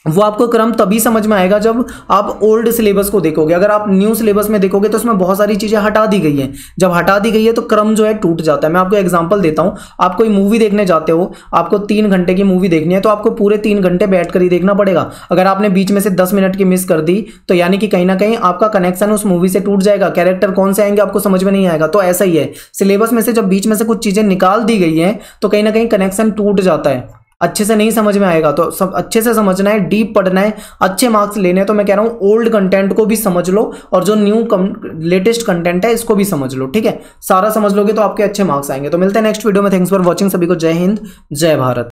वो आपको क्रम तभी समझ में आएगा जब आप ओल्ड सिलेबस को देखोगे। अगर आप न्यू सिलेबस में देखोगे तो उसमें बहुत सारी चीजें हटा दी गई हैं। जब हटा दी गई है तो क्रम जो है टूट जाता है। मैं आपको एग्जांपल देता हूं, आप कोई मूवी देखने जाते हो, आपको 3 घंटे की मूवी देखनी है, तो आपको पूरे 3 घंटे बैठकर ही देखना पड़ेगा। अगर आपने बीच में से 10 मिनट की मिस कर दी तो यानी कि कहीं ना कहीं आपका कनेक्शन उस मूवी से टूट जाएगा, कैरेक्टर कौन से आएंगे आपको समझ में नहीं आएगा। तो ऐसा ही है, सिलेबस में से जब बीच में से कुछ चीजें निकाल दी गई हैं तो कहीं ना कहीं कनेक्शन टूट जाता है। अच्छे से नहीं समझ में आएगा, तो सब अच्छे से समझना है, डीप पढ़ना है, अच्छे मार्क्स लेने हैं। तो मैं कह रहा हूँ ओल्ड कंटेंट को भी समझ लो और जो न्यू लेटेस्ट कंटेंट है इसको भी समझ लो, ठीक है। सारा समझ लोगे तो आपके अच्छे मार्क्स आएंगे। तो मिलते हैं नेक्स्ट वीडियो में। थैंक्स फॉर वॉचिंग, सभी को जय हिंद, जय भारत।